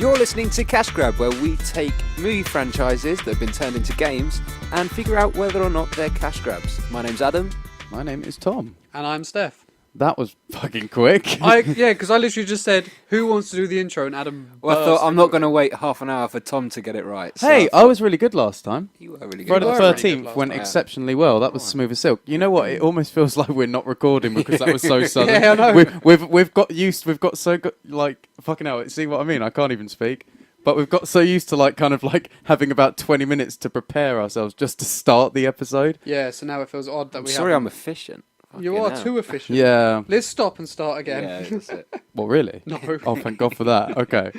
You're listening to Cash Grab, where we take movie franchises that have been turned into games and figure out whether or not they're cash grabs. My name's Adam. My name is Tom. And I'm Stef. That was fucking quick. Because I literally just said, who wants to do the intro? And Adam Well, I thought I'm not going to wait half an hour for Tom to get it right. So Hey, I was really good last time. You were really good. Friday the were really 13th good went last time. exceptionally well. That was smooth as silk. You know what? It almost feels like we're not recording because that was so sudden. Yeah, I know. We've got so good, like, fucking hell. See what I mean? I can't even speak. But we've got so used to having about 20 minutes to prepare ourselves just to start the episode. Yeah, so now it feels odd that Sorry, I'm efficient. You are too efficient. Yeah. Let's stop and start again. Yeah, that's it. Well, really? No. Oh, thank God for that. Okay.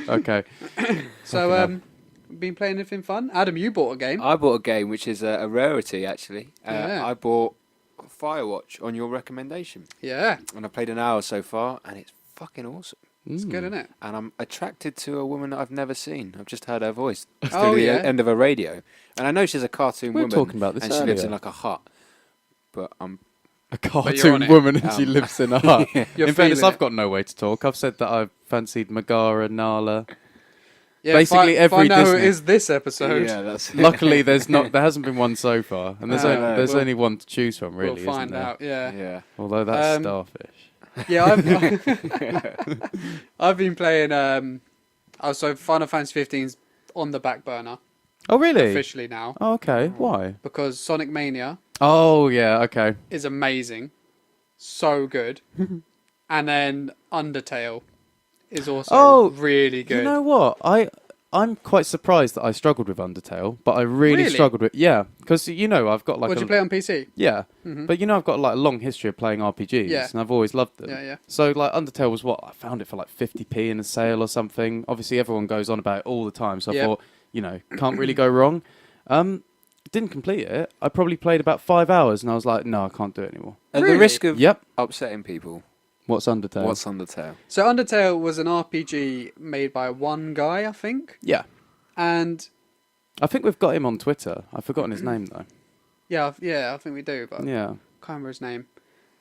So, been playing anything fun? Adam, you bought a game. I bought a game which is a rarity, actually. Yeah. I bought Firewatch on your recommendation. Yeah, And I've played an hour so far, and it's fucking awesome. it's good, isn't it? And I'm attracted to a woman that I've never seen. I've just heard her voice Oh, through the yeah. end of a radio. And I know she's a cartoon We were woman. talking about this and she lives earlier. in like a hut. But I'm... A you're on cartoon it. woman and she lives in a hut. You're In fairness, feeling I've got no way to talk. I've said that I've fancied Megara, Nala. Yeah, Basically every find out who it Disney. is this episode. Yeah, that's... Luckily, there hasn't been one so far, and there's No. only one to choose from, really. We'll find isn't there? out, yeah. Yeah. Although that's starfish. Yeah, I've been playing, so Final Fantasy 15's on the back burner, Oh, really? officially now, Oh, okay. Why? because Sonic Mania Oh, yeah. Okay. is amazing. So good. And then Undertale is also really good. You know what? I'm quite surprised that I struggled with Undertale, but I really Really? struggled with because I've got like Would you play on PC? Yeah, Mhm. but I've got like a long history of playing RPGs, Yeah. and I've always loved them. Yeah. So like Undertale was I found it for like 50p in a sale or something. Obviously everyone goes on about it all the time, so I Yep. thought, can't really go wrong. Didn't complete it. I probably played about 5 hours and I was like, no, I can't do it anymore. At Really? the risk of Yep. upsetting people, What's Undertale? what's Undertale? So Undertale was an RPG made by one guy, I think. Yeah. And I think we've got him on Twitter. I've forgotten his name though. yeah, I think we do, but I Yeah. can't remember his name.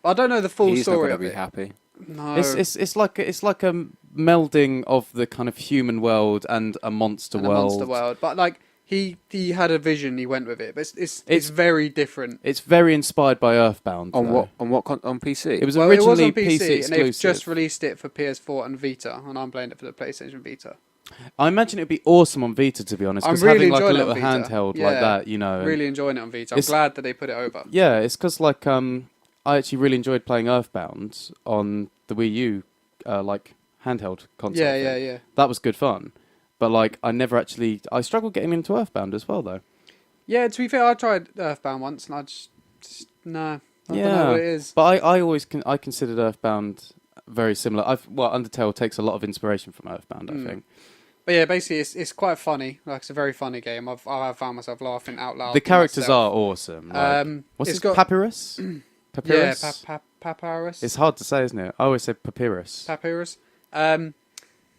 I don't know the full He's not story going to of be it. happy. No. It's like a melding of the kind of human world and a monster And a world. monster world. But like he had a vision, he went with it. But it's very different. It's very inspired by Earthbound. On though. what? On PC? It was Well, it was originally on PC, and exclusive. they've just released it for PS4 and Vita, and I'm playing it for the PlayStation Vita. I imagine it'd be awesome on Vita, to be honest, I'm because really having like a enjoying it little on Vita. handheld Yeah. like that, and- Really enjoying it on Vita. I'm It's- glad that they put it over. Yeah, it's because like I actually really enjoyed playing Earthbound on the Wii U, like handheld console. thing. Yeah. That was good fun, but like I struggled getting into Earthbound as well though. Yeah, to be fair, I tried Earthbound once, and I just no. I don't know what it is. But I always I considered Earthbound very similar. Undertale takes a lot of inspiration from Earthbound, I think. But yeah, basically, it's quite funny. Like, it's a very funny game. I've found myself laughing out loud. The characters myself. are awesing. Like, what's it's his got- Papyrus? Yeah, Papyrus. Papyrus. It's hard to say, isn't it? I always say Papyrus. Papyrus.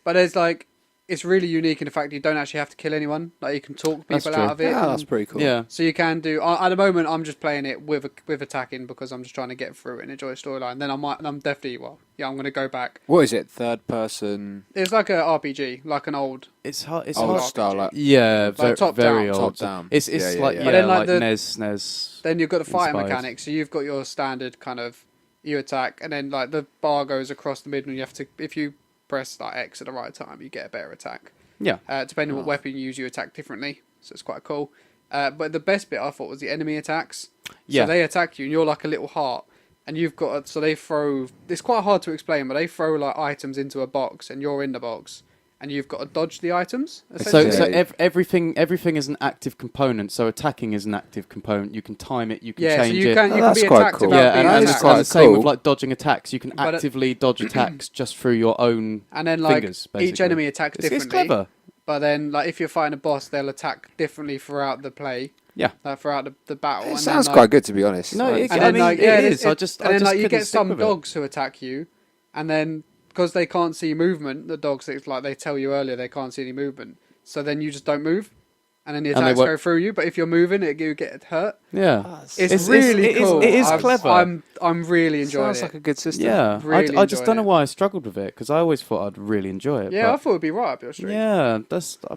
But there's like, it's really unique in the fact you don't actually have to kill anyone. Like, you can talk That's people true. out of it. Yeah, that's and- pretty cool. Yeah. So you can do. At the moment, I'm just playing it with attacking because I'm just trying to get through it and enjoy the storyline. Then I'm definitely I'm going to go back. What is it? Third person? It's like a RPG, like an old. It's hard. It's Old hard. style, like Yeah, Like top very down. old. Top down. It's Yeah, like yeah. But then, like, like the- NES. Then you've got the fighting Inspired. mechanics. So you've got your standard kind of you attack, and then like the bar goes across the middle, and you have to if you press like X at the right time, you get a better attack. Yeah. Depending on what weapon you use, you attack differently. So it's quite cool. But the best bit I thought was the enemy attacks. Yeah. So they attack you, and you're like a little heart, and you've got. So they throw. It's quite hard to explain, but they throw like items into a box, and you're in the box, and you've got to dodge the items. So Essentially. everything is an active component. So attacking is an active component. You can time it. You can yeah, so change you it. can that's be quite attacked cool. without Yeah, being that and is attacked. quite the same cool. with like dodging attacks. You can But actively dodge attacks just through your own. And then like fingers, each basically. enemy attacks It's differently. clever. But then like if you're fighting a boss, they'll attack differently throughout the play. Yeah. Throughout the battle. It and sounds then, quite like, good, to be honest. No, Like, it- And I then, mean, like, it yeah, is. I just and then like you couldn't get stick some with it. dogs who attack you, and then because they can't see movement, the dogs it's like they tell you earlier they can't see any movement, so then you just don't move, and then the And they attacks won't- go through you. But if you're moving, you get hurt. Yeah. It's really cool. It is clever. I'm really enjoying Sounds it. like a good system. Yeah. Really I just don't know enjoying it. why I struggled with it, because I always thought I'd really enjoy it. Yeah, but I thought it'd be right up your street. yeah,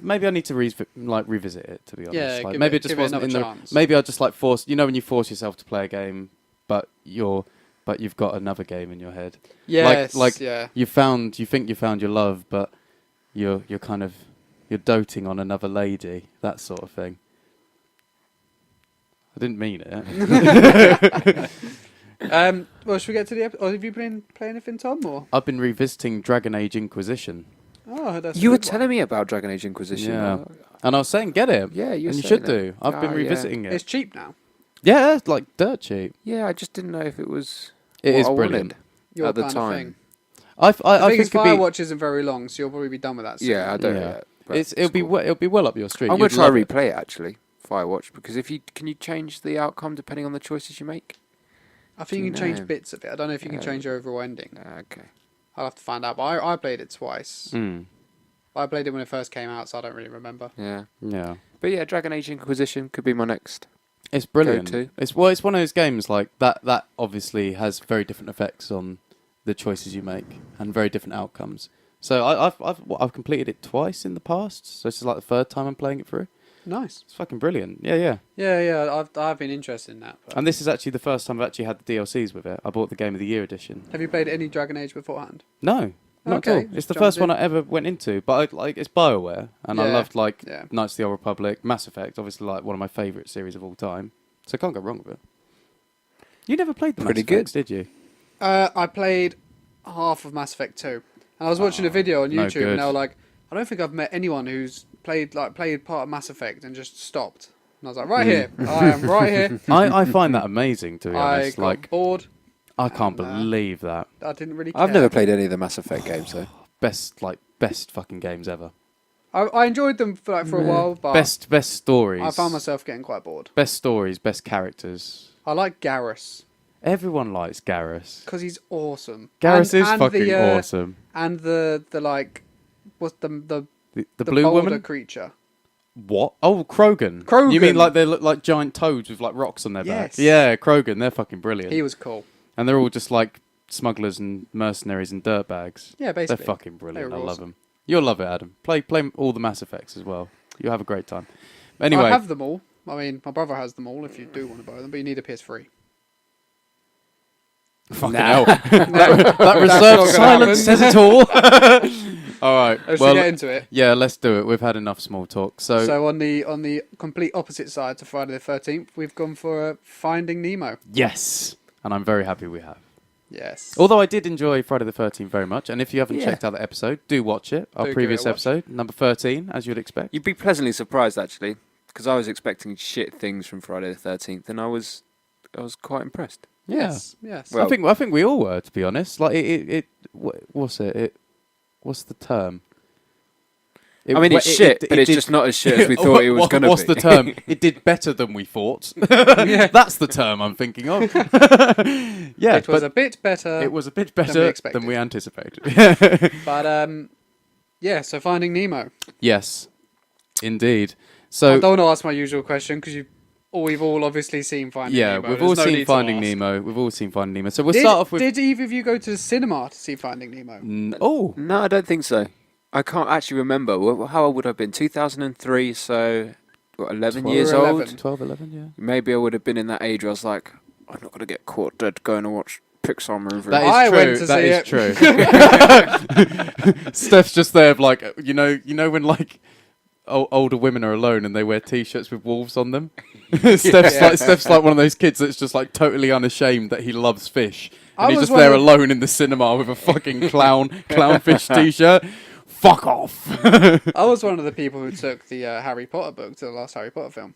maybe I need to revisit it, to be honest. Yeah, Like, give maybe it- it just give it wasn't in another the. chance. Maybe I just like forced. You know when you force yourself to play a game, but you've got another game in your head. Yes, like yeah. you think you found your love, but you're doting on another lady, that sort of thing. I didn't mean it. Well, should we get to the episode? Have you been playing anything, Tom? Or I've been revisiting Dragon Age Inquisition. oh, that's You were telling me about Dragon Age Inquisition. Yeah. And I was saying, get it. Yeah, you were and you saying should that. do. I've been Ah, yeah. revisiting it. It's cheap now. Yeah, it's like dirt cheap. Yeah, I just didn't know if it was. It what is I brilliant. wanted Your at the kind time. of thing. I The think thing is, it could be. Firewatch isn't very long, so you'll probably be done with that soon. Yeah, I don't Yeah. know. Yet, but It'll be cool. it'll be well up your street. I'm gonna You'd try love it. replay it actually. Firewatch, because can you change the outcome depending on the choices you make? I think you can No. change bits of it. I don't know if you can Yeah. change the overall ending. Okay. I'll have to find out. But I played it twice. Mm. I played it when it first came out, so I don't really remember. Yeah. Yeah. But yeah, Dragon Age Inquisition could be my next. It's brilliant. Go-to. It's one of those games like that. That obviously has very different effects on the choices you make and very different outcomes. So I've completed it twice in the past. So this is like the third time I'm playing it through. Nice. It's fucking brilliant. Yeah. Yeah. I've been interested in that. But And this is actually the first time I've actually had the DLCs with it. I bought the Game of the Year edition. have you played any Dragon Age beforehand? No, not Okay, at all. just It's the jumped first one in. I ever went into. But it's BioWare, and I Yeah, loved yeah. Knights of the Old Republic, Mass Effect, obviously like one of my favourite series of all time. So I can't go wrong with it. You never played the Pretty Mass Effects, did you? I played half of Mass Effect 2. And I was watching a video on no YouTube, and good. they were like, I don't think I've met anyone who's played part of Mass Effect and just stopped. And I was like, right here. I am right here. I find that amazing, to be I honest. got Like, bored. I can't and, believe that. I didn't really care. I've never played any of the Mass Effect games though. Best fucking games ever. I enjoyed them for a while, but Best stories. I found myself getting quite bored. Best stories, best characters. I like Garrus Everyone likes Garrus. because he's awesome. Garrus is And fucking the, awesome. And the like, what's the The blue boulder woman? creature? What? Oh, Krogan. Krogan. You mean like they look like giant toads with like rocks on their Yes. back? Yeah, Krogan. They're fucking brilliant. He was cool. And they're all just like smugglers and mercenaries and dirtbags. Yeah, basically. They're fucking brilliant. They I were love awesome. them. You'll love it, Adam. Play all the Mass Effects as well. You'll have a great time. Anyway, I have them all. I mean, my brother has them all if you do want to buy them, but you need a PS3. fucking Nah. hell. that reserved not gonna silence happen. says it all. All right. Let's Well, get into it. yeah, let's do it. We've had enough small talk. So on the complete opposite side to Friday the 13th, we've gone for Finding Nemo. yes, and I'm very happy we have. Yes. Although I did enjoy Friday the 13th very much, and if you haven't Yeah. checked out that episode, do watch it. Our Do give previous it a watch. episode, number 13, as you'd expect. You'd be pleasantly surprised actually, because I was expecting shit things from Friday the 13th, and I was quite impressed. Yes. Yes. Well- I think we all were, to be honest. Like what's the term? I mean, it's shit, but it's just not as shit as we thought it was going to be. What's the term? It did better than we thought. That's the term I'm thinking of. Yeah, it was but a bit better. it was a bit we better expected. than we anticipated. But yeah. So Finding Nemo. Yes, indeed. I So don't want to ask my usual question because we've all obviously seen Finding yeah, Nemo. we've There's all no seen need to Finding ask. Nemo. We've all seen Finding Nemo. So we'll Did, start off with. did either of you go to the cinema to see Finding Nemo? Oh, No, I don't think so. I can't actually remember. How old would I have been? 2003, so what, 11 years 12 or old? 11. 12, 11, yeah. Maybe I would have been in that age where I was like, I'm not going to get caught dead going to watch Pixar movie. That is I true. went to That see is it. true. Steph's just there, like you know when like older women are alone and they wear T-shirts with wolves on them. Steph's like one of those kids that's just like totally unashamed that he loves fish, I and he's was just there one of- alone in the cinema with a fucking clownfish T-shirt. Fuck off. I was one of the people who took the Harry Potter book to the last Harry Potter film.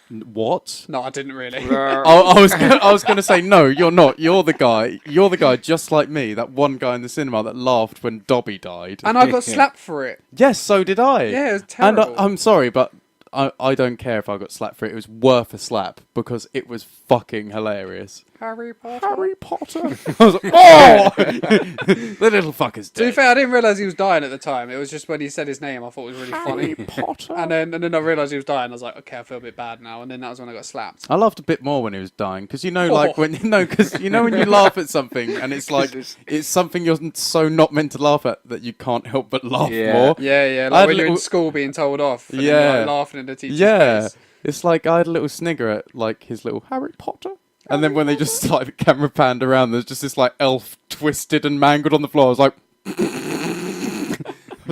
What? No, I didn't really. I was gonna say no. You're not. You're the guy. You're the guy just like me. That one guy in the cinema that laughed when Dobby died. And I got slapped for it. Yes, so did I. Yeah, it was And terrible. I'm sorry, but I don't care if I got slapped for it. It was worth a slap because it was fucking hilarious. Harry Potter. Harry Potter. I was like, oh! The little fucker's To be dead. fair, I didn't realise he was dying at the time. It was just when he said his name, I thought it was really Harry funny. Potter. And then I realised he was dying. I was like, okay, I feel a bit bad now. And then that was when I got slapped. I laughed a bit more when he was dying because when you laugh at something and it's like it's something you're so not meant to laugh at that you can't help but laugh more. Yeah. I Like had when you're in little- school being told off. And Yeah. then you're, like, laughing in the teacher's face. It's like I had a little snigger at like his little Harry Potter. And then when they just like the camera panned around, there's just this like elf twisted and mangled on the floor. I was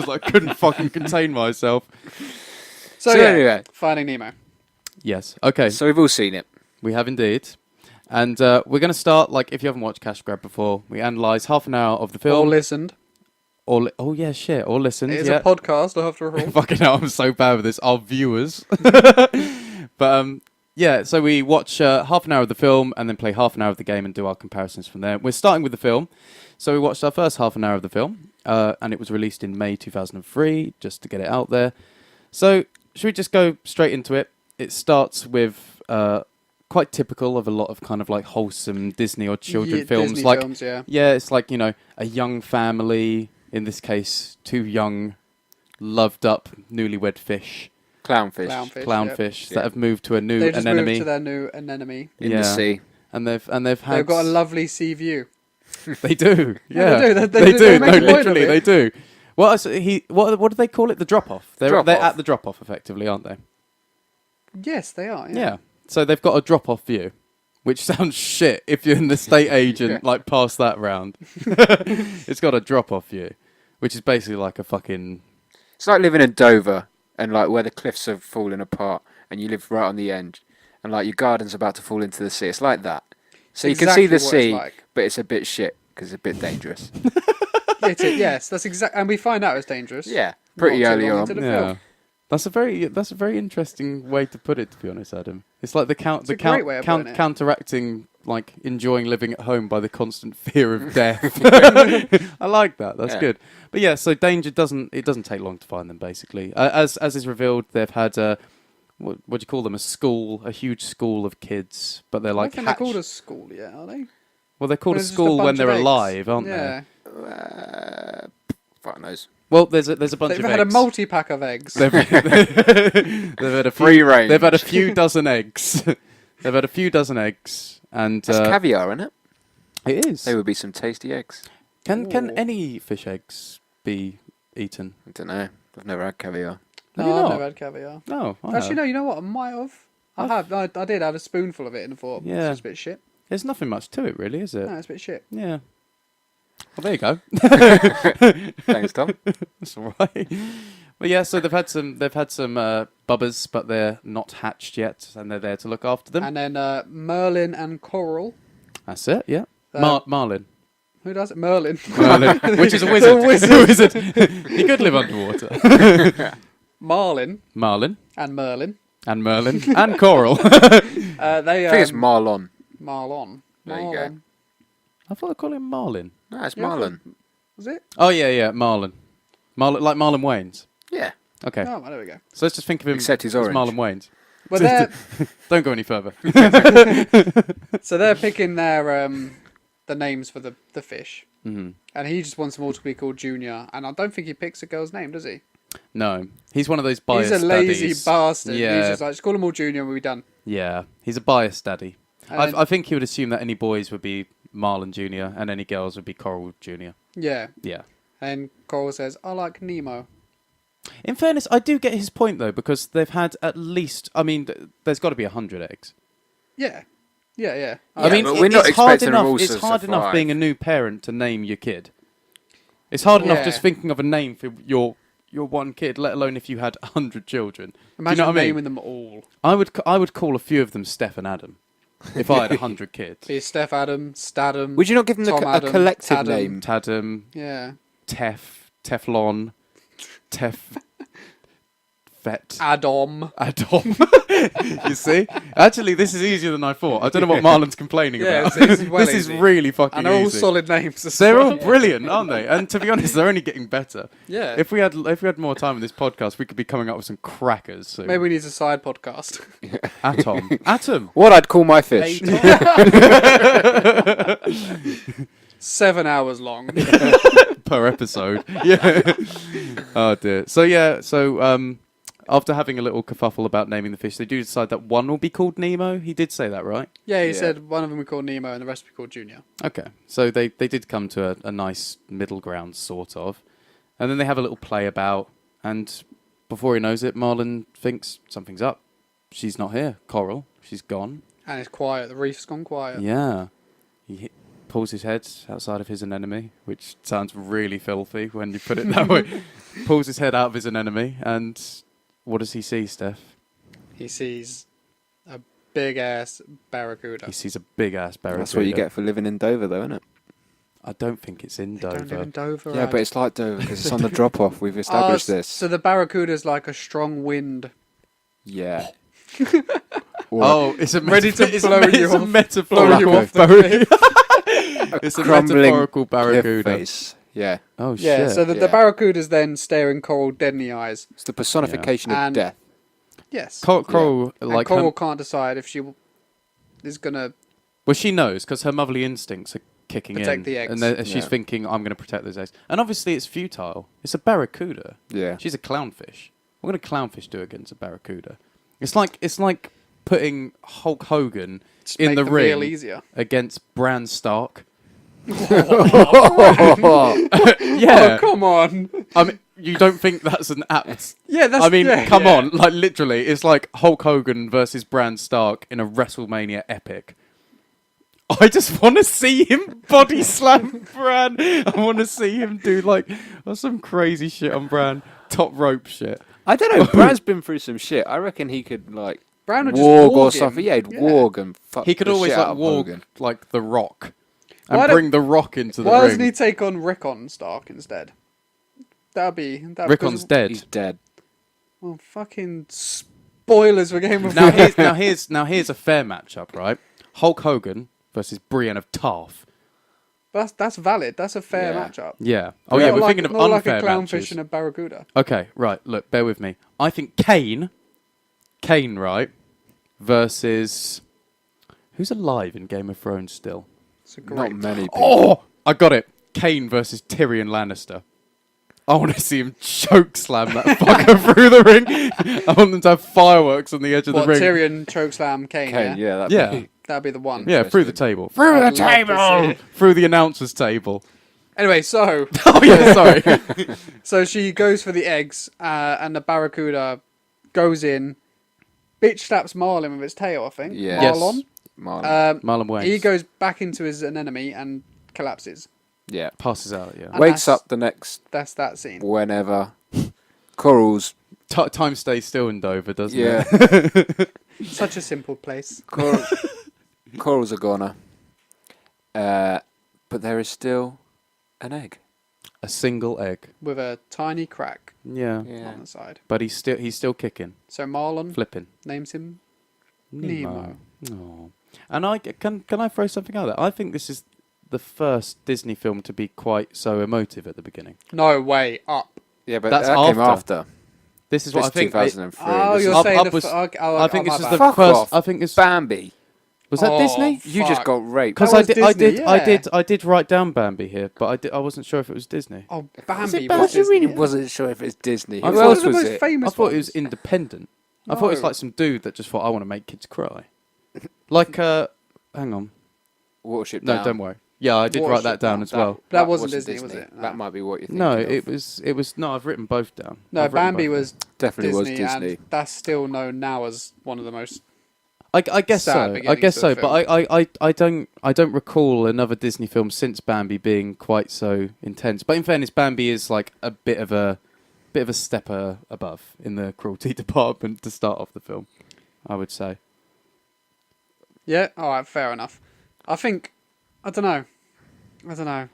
like, couldn't fucking contain myself. So anyway. Finding Nemo. Yes. Okay. So we've all seen it. We have indeed. And we're going to start, like, if you haven't watched Cash Grab before, we analyse half an hour of the film. Or listened. Or listened. It is yeah. a podcast, after all. Fucking hell, I'm so bad with this. Our viewers. But, yeah, so we watch half an hour of the film and then play half an hour of the game and do our comparisons from there. We're starting with the film. So we watched our first half an hour of the film, and it was released in May 2003, just to get it out there. So, should we just go straight into it? It starts with quite typical of a lot of kind of like wholesome Disney or children films. Disney like, films, yeah. yeah, it's like, you know, a young family, in this case, two young, loved up, newlywed fish. Clownfish. Clownfish Yeah. that have moved to a new They just anemone. moved to their new anemone. In the sea. And they've had. They've got a lovely sea view. They do. Yeah, Yeah, they do. They They do. make No, a point of literally, it. they do. What do they call it? The drop off. They're Drop-off. at the drop off, effectively, aren't they? Yes, they are. Yeah. So they've got a drop off view, which sounds shit if you're an estate agent, like pass that round. It's got a drop off view, which is basically like a fucking. It's like living in Dover and like where the cliffs are falling apart and you live right on the end and like your garden's about to fall into the sea. It's like that. So you can see the Exactly what it's sea, like. but it's a bit shit because it's a bit dangerous. Yes, that's exactly. And we find out it's dangerous. Yeah, pretty Not too early long on. into the Yeah. film. That's a very interesting way to put it, to be honest, Adam. It's like It's a great way of putting it. counteracting, like enjoying living at home by the constant fear of death. I like that. That's Yeah. good. But yeah, so danger doesn't take long to find them. Basically, as is revealed, they've had what do you call them? A huge school of kids, but they're I like think they're hatched. called a school yet, are they? Well, they're called Or a is it just a school when bunch they're of eggs? alive, aren't Yeah. Fuck knows. they? Well, there's a bunch They've of had eggs. a multi-pack of eggs. They've had a few, Free range. They've had a few dozen eggs. They've had a few dozen eggs, and That's caviar, isn't it? it is. They would be some tasty eggs. Can Ooh. any fish eggs be eaten? I don't know. I've never had caviar. Have you No, I've not? never had caviar. No, I Actually, have. no. You know what? I might have. I did have a spoonful of it and thought, Yeah. it's a bit shit. There's nothing much to it, really, is it? No, it's a bit shit. Yeah. Well, there you go. Thanks, Tom. That's all right. But yeah, so they've had some bubbers, but they're not hatched yet, and they're there to look after them. And then Merlin and Coral. That's it. Yeah. Uh, Marlin. Who does it? Merlin. Merlin, which is a wizard. wizard. He could live underwater. Marlin Marlin and Merlin. and Merlin and Coral. They I think it's Marlon. Marlon. There you go. Marlon. I thought I called him Marlin. No, it's Yeah, I Marlon. Was it? Oh yeah, Marlin. Like Marlon Wayans. Yeah. Okay. Oh, well, there we go. So let's just think of him Except he's as orange. Marlon Wayans. Well, they're Don't go any further. so they're picking their the names for the fish, Hmm. and he just wants them all to be called Junior. And I don't think he picks a girl's name, does he? No, he's one of those biased He's a lazy daddies. bastard. Yeah. He's just like, just call them all Junior and we'll be done. Yeah, he's a biased daddy. And I think he would assume that any boys would be Marlon Jr. and any girls would be Coral Jr. yeah. Yeah. And Coral says, I like Nemo. In fairness, I do get his point though, because they've had at least, I mean, there's got to be 100 eggs. Yeah. Yeah. I mean, but we're not it's hard expecting them enough. all It's to hard enough survive. being a new parent to name your kid. It's hard enough Yeah. just thinking of a name for your one kid, let alone if you had 100 children. Imagine do you know what I mean? naming them all. I would call a few of them Stef and Adam if I had 100 kids. Be Steph Adam, Stadam. Would you not give them Tom a Adam, collective Tadam. name? Tadam, Yeah. Teflon, vet. Adam. Adam. You see? Actually, this is easier than I thought. I don't know what Marlon's complaining Yeah, about. it's well this is easy. really fucking And they're all easy. solid names. As They're well. all brilliant, aren't they? And to be honest, they're only getting better. Yeah. If we had more time in this podcast, we could be coming up with some crackers soon. Maybe we need a side podcast. Atom. What I'd call my fish. 7 hours long. Per episode. Yeah. Oh dear. So after having a little kerfuffle about naming the fish, they do decide that one will be called Nemo. He did say that, right? Yeah, he Yeah. said one of them we called Nemo and the rest we called Junior. Okay. So they did come to a nice middle ground, sort of. And then they have a little play about, and before he knows it, Marlon thinks something's up. She's not here. Coral. She's gone. And it's quiet. The reef's gone quiet. Yeah. He pulls his head outside of his anemone, which sounds really filthy when you put it that way. Pulls his head out of his anemone, and what does he see, Steph? He sees a big ass barracuda. He sees a big-ass barracuda. That's what you get for living in Dover, though, isn't it? I don't think it's in They don't live Dover. in Dover. Yeah, but it's like Dover because it's on the drop-off. We've established this. So the barracuda's like a strong wind. Yeah. Oh, it's a Ready to it's blow a, you it's a off. metaphorical Blow you off the barracuda. cliff. It's a crumbling metaphorical cliff barracuda. face. Yeah. Oh Yeah, shit! so the Yeah. barracuda's then staring Coral dead in the eyes. It's the personification Yeah. of And- death. Yes. Coral, And like Coral her, can't decide if she is going to... well, she knows because her motherly instincts are kicking Protect in, the eggs. and she's Yeah. thinking, "I'm going to protect those eggs." And obviously, it's futile. It's a barracuda. Yeah. She's a clownfish. What can a clownfish do against a barracuda? It's like putting Hulk Hogan Just in make the meal ring easier. against Bran Stark. Oh, Yeah, Oh, come on. I mean, you don't think that's an apt? Yeah, that's... I mean, yeah, come yeah. on, like literally, it's like Hulk Hogan versus Bran Stark in a WrestleMania epic. I just want to see him body slam Bran. I want to see him do like some crazy shit on Bran, top rope shit. I don't know. Brad's been through some shit. I reckon he could like Brown would just warg or warg him. something. Yeah, he'd warg and fuck. He could the always shit like out of walk Hogan. like the Rock and Why don't- bring the Rock into the Why ring. doesn't he take on Rickon Stark instead? That'd be... Rickon's dead. He's dead. Well, fucking spoilers for Game of Now Thrones. here's a fair matchup, right? Hulk Hogan versus Brienne of Tarth. That's valid. That's a fair Yeah. matchup. Yeah. Oh Not yeah, we're like, thinking of not unfair like a clownfish matches. and a barracuda. Okay, right. Look, bear with me. I think Kane, right, versus who's alive in Game of Thrones still? It's a great... Not many people. Oh, I got it. Kane versus Tyrion Lannister. I want to see him choke slam that fucker through the ring. I want them to have fireworks on the edge of What, the ring. Tyrion chokeslam Kane, Okay, yeah? yeah, Yeah. be- That'd be the one. Yeah, through the table. Through I'd the love to see table. it. Through the announcer's table. Anyway, so... Oh yeah, sorry. So she goes for the eggs, and the barracuda goes in, bitch slaps Marlin with its tail, I think. Yeah. Yes. Marlon. Marlon. Marlon Wayans He goes back into his anemone and collapses. Yeah. passes out. Yeah. And Wakes that's- up the next That's that scene. whenever. Coral's. Time stays still in Dover, doesn't Yeah. it? Such a simple place. Coral's a goner. But there is still an egg. A single egg. With a tiny crack Yeah. Yeah. on the side. But he's still kicking, So Marlon flipping. names him Nemo. Oh. And can I throw something out there? I think this is the first Disney film to be quite so emotive at the beginning. No way, Up. Yeah, but That's that came after. after. This is This what I think. 2003. Oh, This you're is Up- saying Up the... was- I I think this is the Fuck first. off. I think it's Bambi. was that Oh, Disney? You just Fuck. got raped. Because That I was did, Disney, I yeah. did write down Bambi here, but I wasn't sure if it was Disney. Oh, Was Bambi. it Bambi? was Disney. Really wasn't sure if it's Disney. I Who thought else it was was the most it? famous I thought it was ones. independent. I thought it was No. like some dude that just thought I want to make kids cry. Like hang on. Watership No, Down. don't worry. Yeah, I did write that down as well. That wasn't Disney, was it? No. That might be what you think. No, it was. No, I've written both down. No, I've written Bambi both was Definitely Disney, was Disney. and that's still known now as one of the most... down. I guess sad so. I beginning guess to so. a But I don't recall another Disney film since Bambi being quite so intense. But in fairness, Bambi is like a bit of a step above in the cruelty department to start off the film, I would say. Yeah, alright, fair enough. I think... I don't know.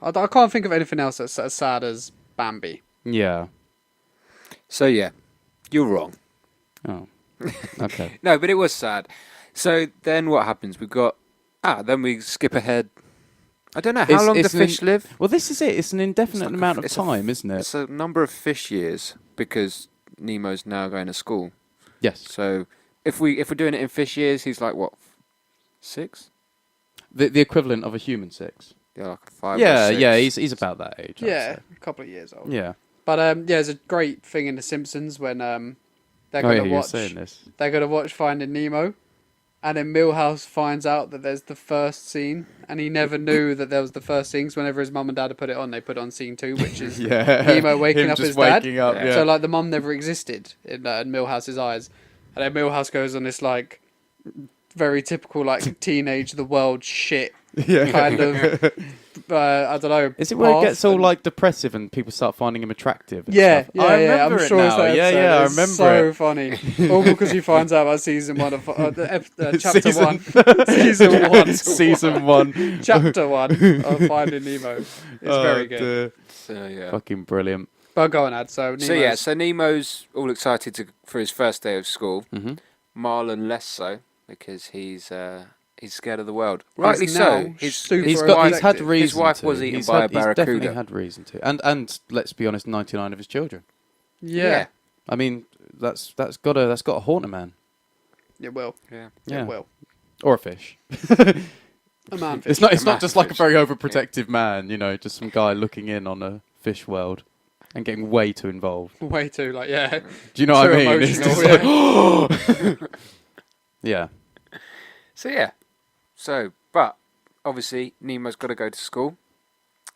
I can't think of anything else that's as sad as Bambi. Yeah. So yeah, you're wrong. Oh, okay. No, but it was sad. So then what happens? Then we skip ahead. I don't know, how long do fish live? Well, this is it. It's an indefinite It's like amount of time, isn't it? It's a number of fish years because Nemo's now going to school. Yes. So if we're doing it in fish years, he's like what, 6? The equivalent of a human 6. Yeah, like 5 or Yeah, 6. yeah. He's about that age. I'd Yeah, say. a couple of years old. Yeah. But there's a great thing in The Simpsons when they're Oh yeah, gonna you were watch saying this. they're gonna watch Finding Nemo, and then Milhouse finds out that there's the first scene, and he never knew that there was the first scene. 'Cause whenever his mum and dad had put it on, they put on scene 2, which is Yeah. Nemo waking Him up just his dad. waking up, yeah. So like the mum never existed in Milhouse's eyes, and then Milhouse goes on this like very typical like teenage the world shit Yeah. kind of. I don't know. Is it where it path gets all and- like depressive and people start finding him attractive? And Yeah, stuff? yeah, I yeah. remember I'm it sure it's now. that Yeah, episode. yeah, I It's remember so it. funny. All because he finds out about season 1 of chapter Season- 1, season 1, Season 1. chapter 1 of Finding Nemo. It's very good. Dear. So yeah. Fucking brilliant. But go on, Ad. So Nemo's, So Nemo's all excited for his first day of school. Hmm. Marlon less so because he's scared of the world. He's Rightly now so. super He's overprotective. had reason. His wife to. was eaten He's by had- a barracuda. He's definitely had reason to. And let's be honest, 99 of his children. Yeah, I mean, that's got to haunt a man it will. Yeah. Yeah. It will. or a fish. A man It's not A man just like a fish. very overprotective man, just some guy looking in on a fish world and getting way too involved. Way too like yeah. Do you know what I Too mean? It's emotional, just like, yeah. So yeah. But obviously Nemo's got to go to school.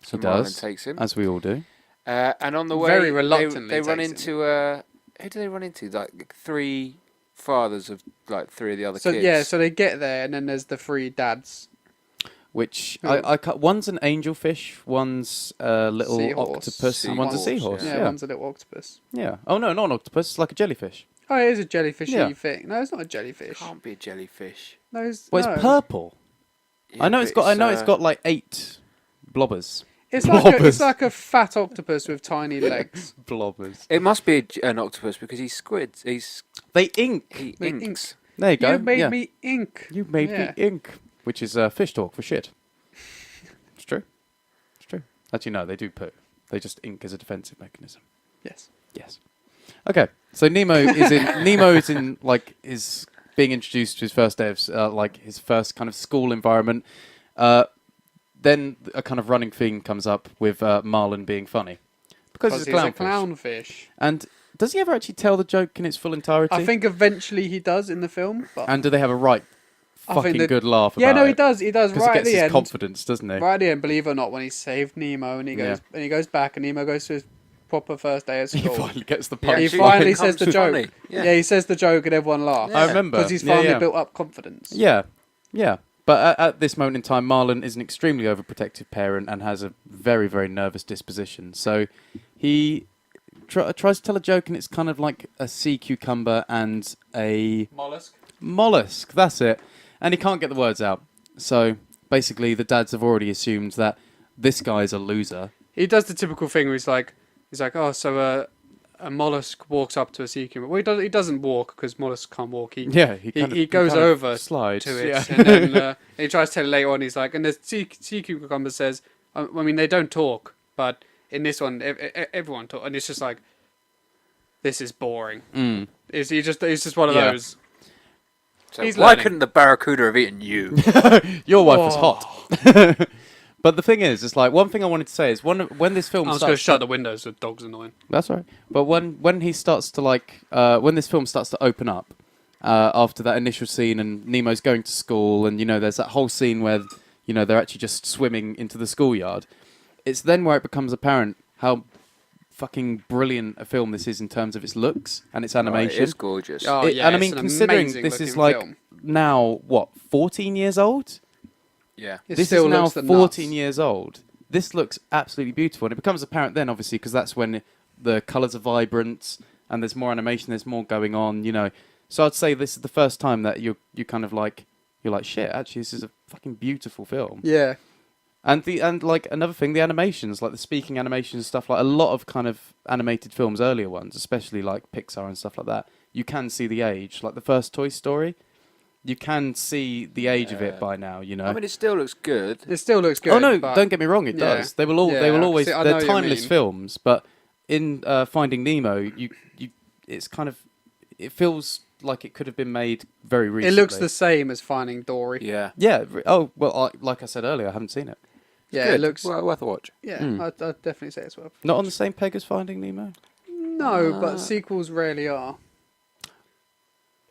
So He does. Marlon takes him. As we all do. And on the way, Very reluctantly they run takes into who do they run into? Like 3 fathers of like 3 of the other So kids. yeah, so they get there, and then there's the 3 dads. Which Who? I cut. One's an angelfish, one's a little Seahorse. octopus, and one's a Seahorse, seahorse. Yeah, Yeah. one's a little octopus. Yeah. Oh no, not an octopus. It's like a jellyfish. Oh, it is a jellyfishy Yeah. thing. No, it's not a jellyfish. Can't be a jellyfish. No, it's, Well, no. it's purple. Yeah, I know but it's got. I know it's uh, got like 8 blobbers. It's like Blobbers. a fat octopus with tiny legs. Blobbers. It must be an octopus because he's squids. They ink. He They inks. There you go. You made yeah. me ink. You made Yeah. me ink, which is fish talk for shit. It's true. It's true. Actually, no, they do poo. They just ink as a defensive mechanism. Yes. Yes. Okay. So Nemo is in. Nemo is being introduced to his first day of his first kind of school environment. Then a kind of running theme comes up with Marlon being funny because he's a He's a clownfish. clownfish. And does he ever actually tell the joke in its full entirety? I think eventually he does in the film. But And do they have a right I think fucking that- good laugh yeah, about no, it? he does. He does Because right it at gets the his end. confidence, doesn't he? Right at the end, believe it or not, when he saved Nemo and he goes back and Nemo goes to his proper first day of He school. finally gets the He punch. He actually finally becomes says the joke. funny. Yeah. he says the joke and everyone laughs. I remember. Because he's Yeah, finally yeah. built up confidence. Yeah, yeah. But at this moment in time, Marlon is an extremely overprotective parent and has a very, very nervous disposition. So he tries to tell a joke, and it's kind of like a sea cucumber and a mollusk. That's it. And he can't get the words out. So basically, the dads have already assumed that this guy's a loser. He does the typical thing where he's like, oh, so a mollusk walks up to a sea cucumber. Well, he doesn't walk because mollusks can't walk. He He goes kind of over slides to it, Yeah. and then he tries to tell it later on. He's like, and the sea cucumber says, I mean, they don't talk, but in this one, everyone talks, and it's just like, this is boring. Mm. It's just one of Yeah. those. So He's why learning. couldn't the barracuda have eaten you? Your wife was Whoa. hot. But the thing is, it's like one thing I wanted to say is when this film I'm just starts. going to shut the windows. The dog's annoying. That's right. But when he starts to when this film starts to open up after that initial scene and Nemo's going to school and there's that whole scene where they're actually just swimming into the schoolyard. It's then where it becomes apparent how fucking brilliant a film this is in terms of its looks and its animation. It is gorgeous. Oh, yeah, and I it's mean, an considering amazing this is looking like film. now 14 years old. Yeah. It This still is now looks the 14 nuts. years old. This looks absolutely beautiful, and it becomes apparent then, obviously, because that's when the colours are vibrant and there's more animation, there's more going on, So I'd say this is the first time that you're kind of like shit. Actually, this is a fucking beautiful film. Yeah. And like another thing, the animations, like the speaking animations and stuff, like a lot of kind of animated films, earlier ones, especially like Pixar and stuff like that, you can see the age. Like the first Toy Story, you can see the age of it by now. You know. I mean, it still looks good. It still looks good. Oh no! but Don't get me wrong. It Yeah. does. They will all. Yeah, They will always. see, I know They're what you timeless mean. films. But in Finding Nemo, it's kind of. It feels like it could have been made very It recently. looks the same as Finding Dory. Yeah. Yeah. Oh well. Like I said earlier, I haven't seen it. Yeah, Good. it looks. Well, worth a watch. Yeah, Mm. I'd definitely say it's worth. Not on the same peg as Finding Nemo. No, but sequels rarely are.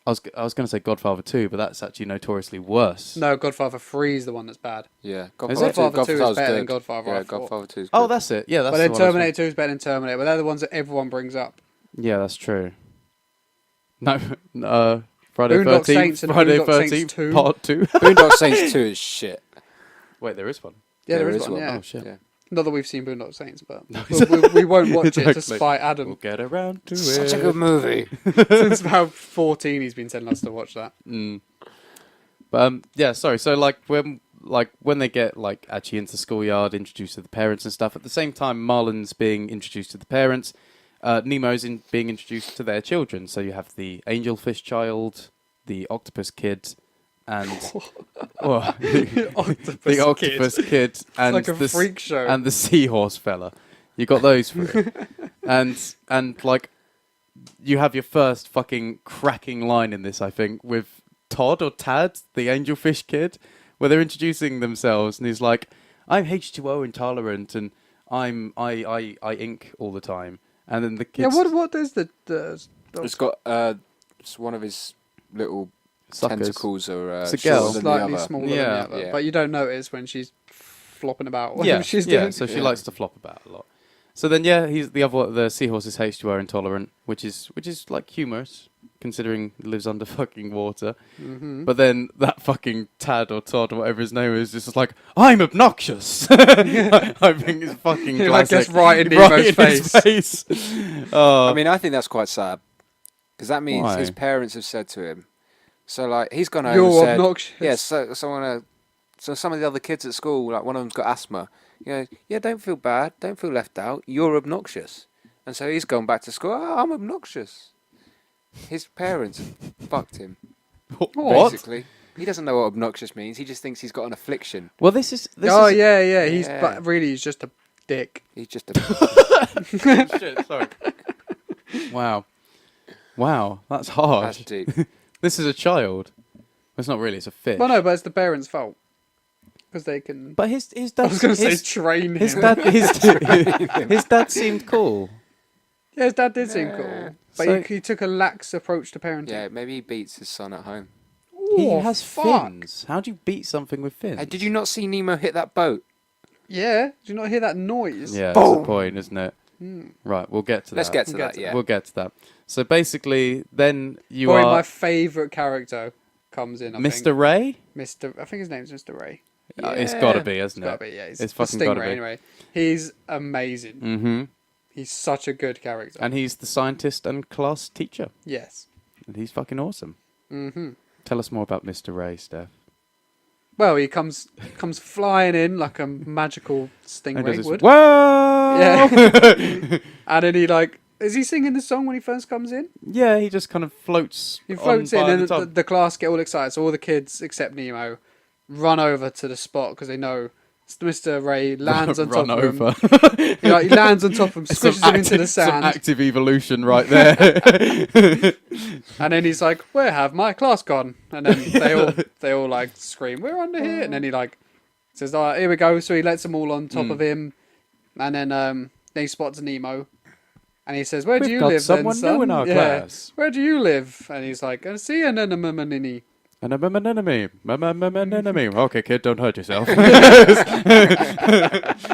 I was going to say Godfather 2, but that's actually notoriously worse. No, Godfather 3 is the one that's bad. Yeah. Is it? Godfather 2 is Godfather's better than good. Godfather. I Yeah, thought. Godfather 2 is good. Oh, that's it. Yeah, that's But the then one I was Terminator 2 is better than Terminator. But they're the ones that everyone brings up. Yeah, that's true. No, Friday Boondock 13th, Saints and Friday Boondock Saints 13th, 2. Part 2. Boondock Saints 2 is shit. Wait, there is one. Yeah, there There is is one. one. Yeah. Oh, shit. Yeah. Not that we've seen Boondock Saints, but No, we won't watch it to Exactly. spite Adam. We'll get around to it. Such a good movie. Since about 14, he's been telling us to watch that. Mm. But yeah, sorry. So when they get actually into schoolyard, introduced to the parents and stuff. At the same time, Marlin's being introduced to the parents. Nemo's being introduced to their children. So you have the angelfish child, the octopus kid, and the octopus kid, and It's like a the freak show. and the seahorse fella. You got those three, and you have your first fucking cracking line in this, I think, with Todd or Tad, the angelfish kid, where they're introducing themselves, and he's like, "I'm H2O intolerant, and I ink all the time." And then the kids, Yeah, what does the It's got it's one of his little Suckers. tentacles are It's a girl. shorter than slightly the other. smaller Yeah. than the other, Yeah. but you don't notice when she's flopping about. What yeah, she's yeah. doing. So she Yeah. likes to flop about a lot. So then, he's the seahorse is H2O intolerant, which is like humorous considering he lives under fucking water. Mm-hmm. But then that fucking Tad or Todd or whatever his name is just like, I'm obnoxious. I think it's fucking Like, classic. gets right in Nemo's his face. Oh, I mean, I think that's quite sad because that means Why? his parents have said to him. So like he's gone home You're and said, obnoxious. yeah. So some of the other kids at school, like one of them's got asthma. You know, yeah, don't feel bad, don't feel left out. You're obnoxious, and so he's gone back to school. Oh, I'm obnoxious. His parents fucked him. what? Basically, he doesn't know what obnoxious means. He just thinks he's got an affliction. Well, this is. Yeah. He's Yeah. but really he's just a dick. He's just a. Shit, sorry. Wow, that's hard. That's deep. This is a child. It's not really. It's a fish. Well, no, but it's the parents' fault because they can. But his I dad. was going to say his, train his him. dad. His dad seemed cool. Yeah, his dad did seem cool, but So- he took a lax approach to parenting. Yeah, maybe he beats his son at home. He Oh, has fuck. fins. How do you beat something with fins? Hey, did you not see Nemo hit that boat? Yeah, did you not hear that noise? Yeah, that's the Boom. point, isn't it? Right, we'll get to Let's that. get to We'll that. get to Yeah. We'll get to that. So basically, then you Probably are my favourite character comes in. I Mr. think. Ray. Mr. I think his name's Mr. Ray. It's got to be, It's hasn't gotta it? be, yeah. He's It's the fucking gotta Stingray be. anyway. He's amazing. Mm-hmm. He's such a good character. And he's the scientist and class teacher, Yes. and he's fucking awesome. Mm-hmm. Tell us more about Mr. Ray, Steph. Well, he comes flying in like a magical And he stingray does would. this, whoa! Yeah. And then he is he singing the song when he first comes in? Yeah, he just kind of floats. He floats on in by and the top. the class get all excited. So all the kids except Nemo run over to the spot because they know Mr. Ray lands on top Run of him. over. He lands on top of him, Some squishes him into the some sand, active evolution right there. and then he's like, "Where have my class gone?" And then they all like scream, "We're under here!" And then he like says, "All right, here we go." So he lets them all on top of him, and then he spots Nemo, and he says, "Where do We've you got live, someone then, son?" new in our class. Where do you live? And he's like, "I see an enemy." And I'm an enemy. Okay, kid, don't hurt yourself.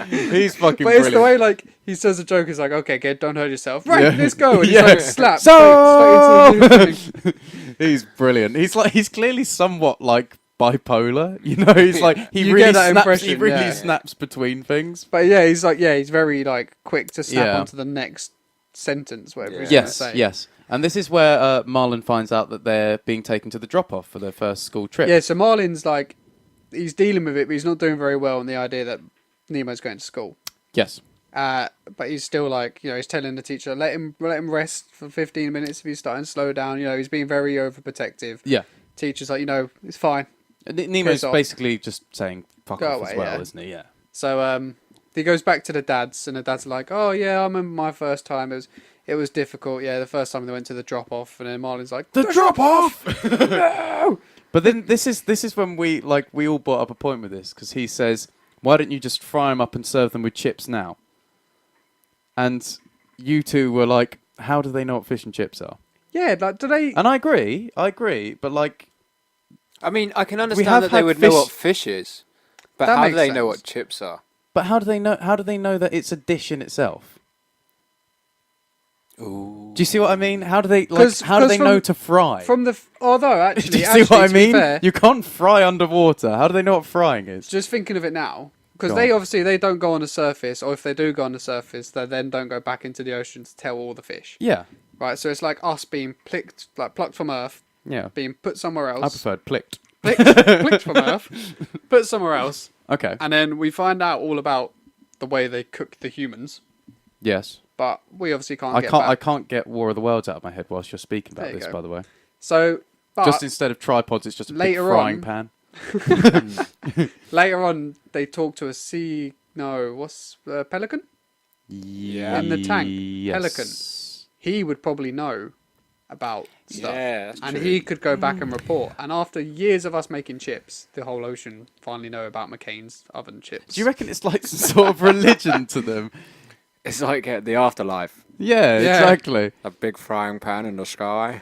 He's fucking But it's brilliant. the way like he says a joke. He's like, "Okay, kid, don't hurt yourself." Right, Yeah. let's go. And he's Yeah. like, slap. So- straight into the new thing. He's brilliant. He's clearly somewhat like bipolar. You know, he's like he You really get that snaps. He impression, really yeah. snaps between things. But yeah, he's very like quick to snap Yeah. onto the next sentence, whatever he's Yes, going to say. yes. And this is where Marlin finds out that they're being taken to the drop-off for their first school trip. Yeah, so Marlin's he's dealing with it, but he's not doing very well on the idea that Nemo's going to school. Yes. But he's still like, he's telling the teacher, let him rest for 15 minutes if he's starting to slow down. He's being very overprotective. Yeah. Teacher's like, it's fine. Nemo's Piss off. basically just saying fuck Go off away, as well, yeah. isn't he? Yeah. So he goes back to the dads, and the dad's like, oh yeah, I remember my first time. It was difficult. Yeah, the first time they went to the drop off, and then Marlon's like, The drop off. no. But then this is when we all brought up a point with this, because he says, why don't you just fry them up and serve them with chips now? And you two were like, how do they know what fish and chips are? Yeah, like, do they? And I agree, but like, I mean, I can have understand that they had would know fish- what fish is, but That how do makes they know sense. what chips are? but how do they know? How do they know that it's a dish in itself? Ooh. Do you see what I mean? How do they 'Cause know to fry? Although actually, Do you see what I to be mean? fair, You can't fry underwater. How do they know what frying is? just thinking of it now, because Go they on. obviously they don't go on the surface, or if they do go on the surface, they then don't go back into the ocean to tell all the fish. Yeah, Right, so it's like us being plucked from Earth, yeah. being put somewhere I else, preferred plicked. plucked from Earth, put somewhere else, Okay. and then we find out all about the way they cook the humans. Yes. But we obviously can't I get can't. back. I can't get War of the Worlds out of my head whilst you're speaking There about you this. go. By the way, So, but just instead of tripods, it's just a big later frying on- pan. later on they talk to a pelican? Yeah. In the tank. Yes. Pelican. He would probably know about stuff. Yeah, that's And true. he could go back and report. And after years of us making chips, the whole ocean finally know about McCain's oven chips. Do you reckon it's like some sort of religion to them? It's like the afterlife. Yeah, Yeah. exactly. A big frying pan in the sky.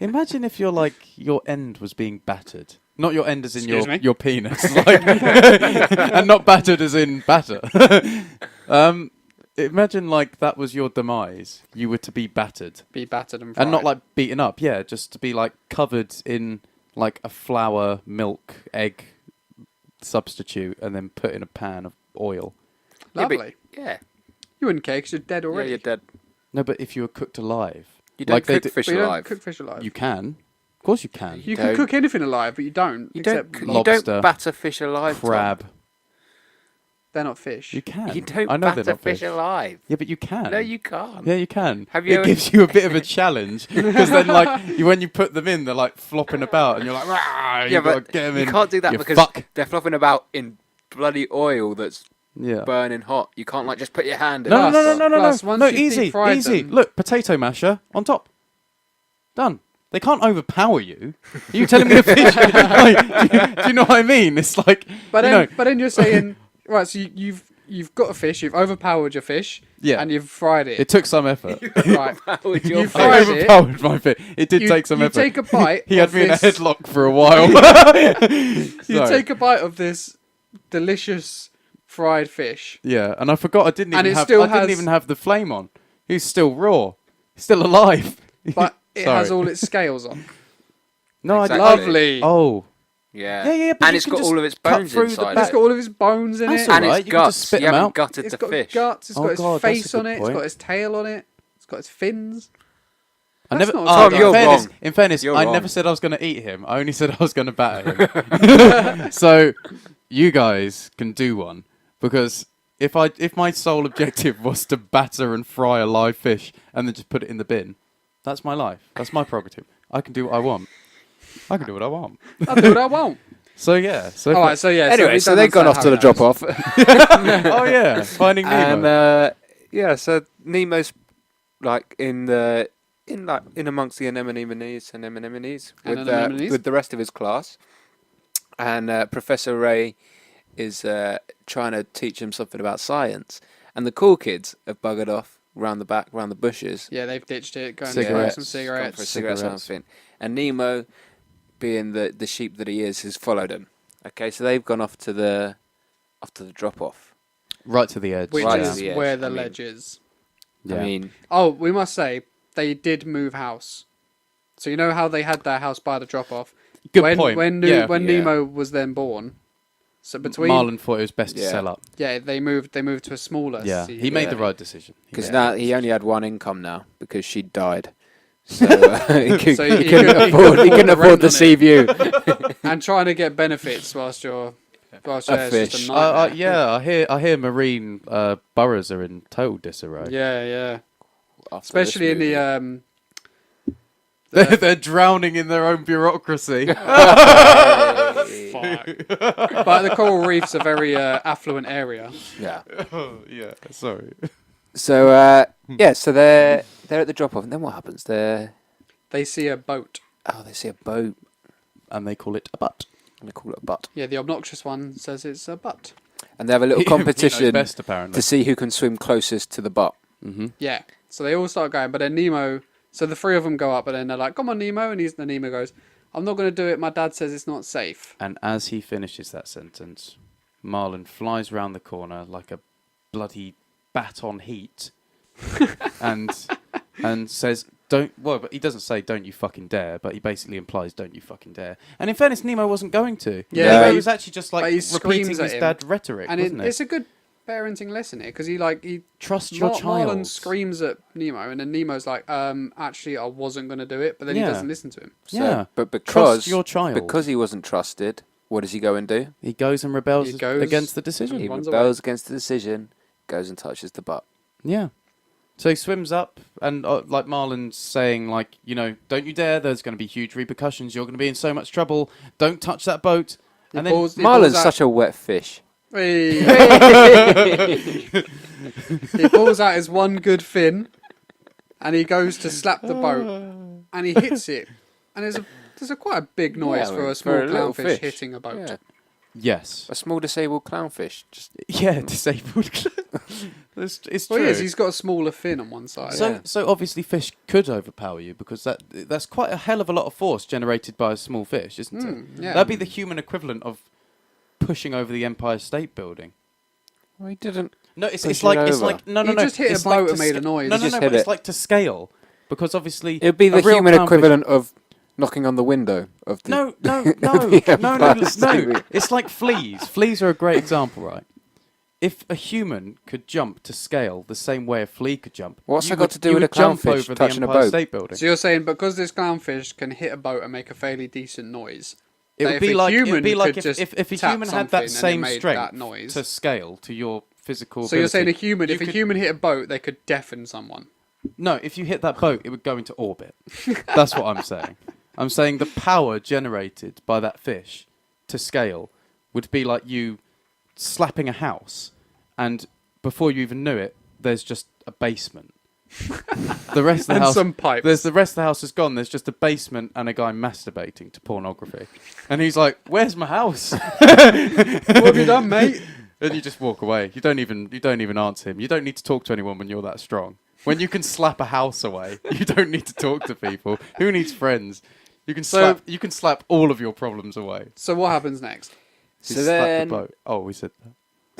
Imagine if your end was being battered. Not your end as in Excuse me? your penis, like, and not battered as in batter. Imagine like that was your demise. You were to be battered, Be battered and fried. and not like beaten up. Yeah, just to be like covered in like a flour, milk, egg substitute, and then put in a pan of oil. Lovely. Yeah. You wouldn't care because you're dead Yeah, already. you're dead. No, but if you were cooked alive, You don't like they cook do- fish But you don't alive. cook fish alive. you can. Of course, you can. You don't. can cook anything alive, but you don't. You except don't. You lobster, don't batter fish alive. Tom. Crab. they're not fish. You can. You don't I know batter they're not fish alive. Yeah, but you can. No, you can't. Yeah, you can. Have you It ever- gives you a bit of a challenge because then, like, when you put them in, they're like flopping about, and you're like, "Rah!" Yeah, You gotta but get them you in. can't do that You because fuck. they're flopping about in bloody oil that's Yeah. burning hot. You can't like just put your hand in. No, it. no, Plus, once no, you've easy, deep-fried easy. them- Look, potato masher on top. Done. They can't overpower you. Are you telling me a fish? Like, do you know what I mean? It's like, But you then, know, but then you're saying, right? So you've got a fish. You've overpowered your fish. Yeah. And you've fried it. it took some effort. right. With You your fried I face. it. overpowered my fish. It did You- take some you effort. take a bite He had of me in a this- headlock for a while. You Sorry. take a bite of this delicious fried fish. Yeah, and I forgot I didn't And even it have. still I didn't has- even have the flame on. He's still raw. He's still alive. But it has Sorry. all its scales on. No, Exactly. I Lovely. Oh, Yeah. Yeah, yeah, but And you it's can got just all of its cut bones through the inside. back. It's got all of its bones in That's it. all And right, its you can just guts. spit You them haven't out. gutted It's the got fish. its guts. It's Oh got its God, that's face a on good it. point. It's got its tail on it. It's got its fins. I That's never. not Oh, Tom, you're wrong. In fairness, You're I wrong. never said I was going to eat him. I only said I was going to batter him. So, you guys can do one because if my sole objective was to batter and fry a live fish and then just put it in the bin, that's my life. That's my prerogative. I can do what I want. I can do what I want. I'll do what I want. So yeah. So All right. So yeah. Anyway, so we they've don't gone off to the understand drop how off. oh yeah, Finding Nemo. And yeah, so Nemo's like in amongst the anemones with Anemones. with the rest of his class, and Professor Ray is trying to teach him something about science, and the cool kids have buggered off round the back, round the bushes, Yeah, they've ditched it. Going Cigarettes. to smoke some gone cigarettes. for a cigarette or Cigarettes. something, and Nemo, being the sheep that he is, has followed him. Okay, so they've gone off to the drop off. Right to the edge. Which Right is to the edge. where the I mean- ledge is. Yeah. I mean, Oh, we must say they did move house. So you know how they had their house by the drop off. Good point. When Yeah. Nemo was then born. So between Marlon thought it was best to Yeah. sell up. yeah, they moved to a smaller. Yeah, city. he made the Yeah. right decision. because Yeah. now he only had one income now because she died. So he, So he couldn't afford the the rent sea on view. and trying to get benefits whilst you're Well, so A it's just fish. a nightmare. Yeah, I hear marine boroughs are in total disarray. Yeah. After Especially in this the movie. They're drowning in their own bureaucracy. Fuck. But the coral reef's a very affluent area. Yeah. Oh, yeah, sorry. So so they're at the drop off, and then what happens? They see a boat. They see a boat, And they call it a butt. and they call it a butt, Yeah, the obnoxious one says it's a butt. and they have a little He knows competition best, apparently. to see who can swim closest to the butt. Mm-hmm. Yeah. So they all start going, but then Nemo. So the three of them go up, but then they're like, "Come on, Nemo!" And then Nemo goes, "I'm not going to do it. My dad says it's not safe." And as he finishes that sentence, Marlin flies round the corner like a bloody bat on heat, and says, "Don't." Well, but he doesn't say "Don't you fucking dare," but he basically implies "Don't you fucking dare." And in fairness, Nemo wasn't going to. Yeah, No. but He was actually just like but he screams repeating at his him. dad rhetoric, And wasn't it's it? a good parenting lesson here because he Trust your child. Marlon screams at Nemo, and then Nemo's like, actually, I wasn't going to do it," but then he Yeah. doesn't listen to him. So, Yeah. but Trust your child. because he wasn't trusted, what does he go and do? He goes and rebels He goes- against the decision. He runs rebels against the decision, goes and touches the butt. Yeah. So he swims up, and like Marlin's saying, like, don't you dare. There's going to be huge repercussions. You're going to be in so much trouble. Don't touch that boat. And then Marlin's such a wet fish. He pulls out his one good fin, and he goes to slap the boat, and he hits it, and there's quite a big noise for a small little clownfish fish. hitting a boat. Yeah. yes, A small disabled clownfish. Just disabled. It's Well, true. he is. He's got a smaller fin on one side. So, Yeah. so obviously fish could overpower you because that's quite a hell of a lot of force generated by a small fish, isn't it? Yeah. That'd be the human equivalent of pushing over the Empire State Building. well, he didn't. No, it's Push like it it's over. like no, You just hit it's a like boat to and made a noise. No, You no, just no, hit but it's it. like to scale because obviously It would be a the real human clownfish- equivalent of knocking on the window of the. No, The no. Empire State. It's like fleas. Fleas are a great example, right? If a human could jump to scale the same way a flea could jump, What's you that got would- to do you with a would jump clownfish over the touching a Empire boat? State Building? So you're saying because this clownfish can hit a boat and make a fairly decent noise, It that would if be a like human if could just a tap human had something that and it same made strength that noise. to scale to your physical. So you're saying ability, if a could- human hit a boat, they could deafen someone. No, if you hit that boat, it would go into orbit. That's what I'm saying. I'm saying the power generated by that fish to scale would be like you slapping a house, and before you even knew it, there's just a basement. The rest of the And house, some pipes. the rest of the house is gone. There's just a basement and a guy masturbating to pornography, and he's like, "Where's my house?" What have you done, mate? And you just walk away. You don't even answer him. You don't need to talk to anyone when you're that strong. When you can slap a house away, you don't need to talk to people. Who needs friends? You can slap all of your problems away. So what happens next? You So slap then- the boat. Oh, we said that.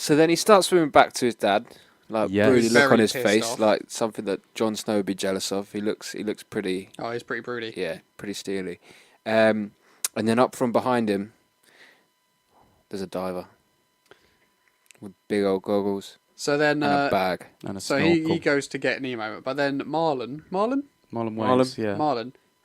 So then he starts swimming back to his dad, like Yes. broody He's look on very his pissed face, off. like something that Jon Snow would be jealous of. He looks pretty, Oh, he's pretty broody. yeah, pretty steely. And then up from behind him, there's a diver with big old goggles So then, and a bag. And a so snorkel. he goes to get Nemo, but then Marlon Marlon. Wayans, yeah.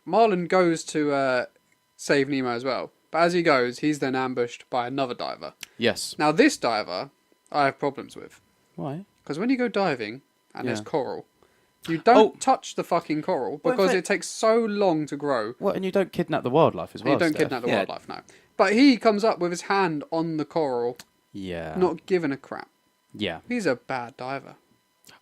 Marlon goes to save Nemo as well. But as he goes, he's then ambushed by another diver. Yes. Now this diver, I have problems with Why? because when you go diving and there's Yeah. coral, you don't touch the fucking coral Well, in because fact- it takes so long to grow. Well, and you don't kidnap the wildlife as And well. you don't Steph. kidnap the Yeah. wildlife, no. But he comes up with his hand on the coral, Yeah. not giving a crap. Yeah. He's a bad diver.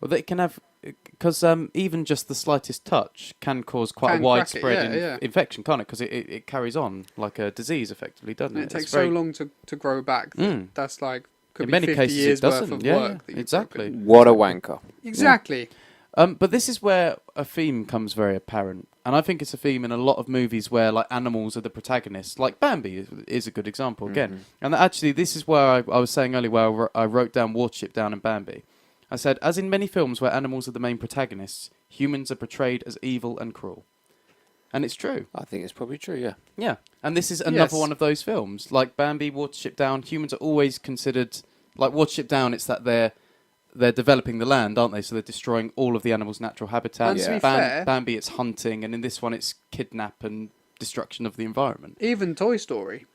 Well, they can have because even just the slightest touch can cause quite Can a crack it, widespread yeah. infection, can't it? Because it carries on like a disease, effectively, doesn't And it? it takes It's very- so long to grow back. Mm. That's like could In be many 50 cases, it years worth doesn't. of Yeah, work. yeah, that you've exactly. broken. What a wanker! Exactly. But this is where a theme comes very apparent, and I think it's a theme in a lot of movies where like animals are the protagonists. Like Bambi is a good example again. And actually, this is where I was saying earlier, where I wrote down Watership Down and Bambi. I said, as in many films where animals are the main protagonists, humans are portrayed as evil and cruel, and it's true. I think it's probably true. Yeah. Yeah, and this is another Yes. one of those films. Like Bambi, Watership Down, humans are always considered like Watership Down. It's that they're developing the land, aren't they? So they're destroying all of the animals' natural habitat. And to be Bam- fair- Bambi, it's hunting, and in this one, it's kidnap and destruction of the environment. Even Toy Story,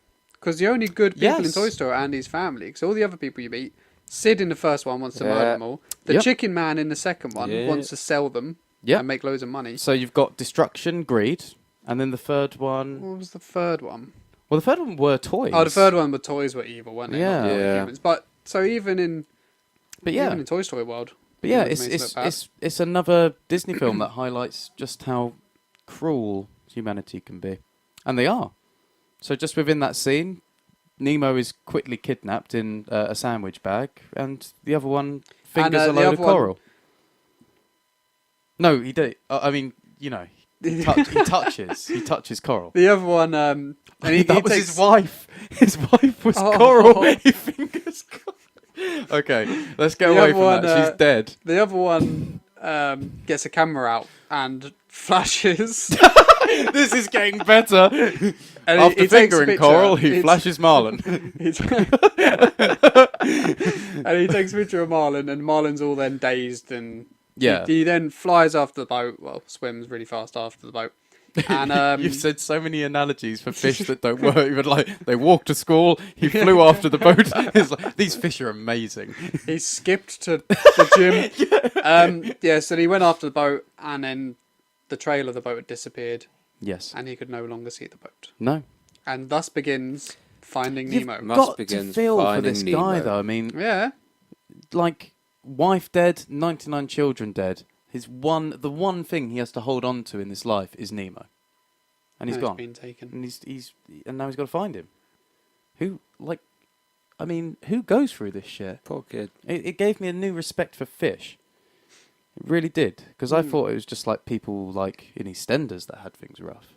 Because the only good people in Yes. Toy Story are Andy's family. Because all the other people you meet, Sid in the first one wants to Yeah. murder them all. The Yep. Chicken Man in the second one Yeah. wants to sell them Yep. and make loads of money. So you've got destruction, greed, and then the third one. What was the third one? Well, the third one were toys. Oh, the third one, the toys were evil, weren't they? Yeah. Not the Yeah. humans. But so even in Toy Story world. But yeah, humans makes it look bad. it's another Disney film that highlights just how cruel humanity can be, and they are. So just within that scene, Nemo is quickly kidnapped in a sandwich bag, and the other one fingers a the load of other one- coral. No, he did. I mean, you know, he touches coral. The other one, and he That was takes, his wife. His wife was Oh. coral. He fingers coral. Okay, let's get The away other from one, that. She's dead. The other one gets a camera out and flashes. This is getting better. And After he takes a fingering picture. coral, he It's- flashes Marlin. He t- and he takes a picture of Marlin, and Marlin's all then dazed, and Yeah. he then flies after the boat. Well, swims really fast after the boat. And You've said so many analogies for fish that don't work. Even like they walked to school, he flew after the boat. It's like, these fish are amazing. he skipped to the gym. So he went after the boat, and then the trail of the boat had disappeared, Yes. and he could no longer see the boat. No. And thus begins Finding You've Nemo. Must got to begins feel for Finding this Nemo. guy, though. I mean, Yeah. like wife dead, 99 children dead. The one thing he has to hold on to in this life is Nemo, and he's No, gone. been taken. And and now he's got to find him. Who goes through this shit? Poor kid. It gave me a new respect for fish. It really did, because I Mm. thought it was just like people like in EastEnders that had things rough.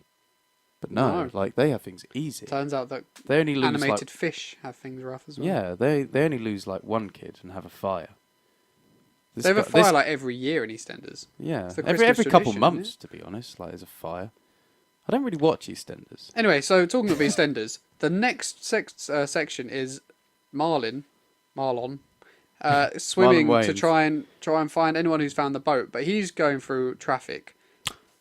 But no, No. like they have things easy. Turns out that They only lose animated fish have things rough as well. yeah, they only lose like one kid and have a fire. They have a fire like every year in EastEnders. yeah, it's the every Christmas couple tradition, months isn't to be honest. Like there's a fire. I don't really watch EastEnders. Anyway, so talking of EastEnders, the next section is Marlon, swimming Marlon to Wayans. try and find anyone who's found the boat, but he's going through traffic,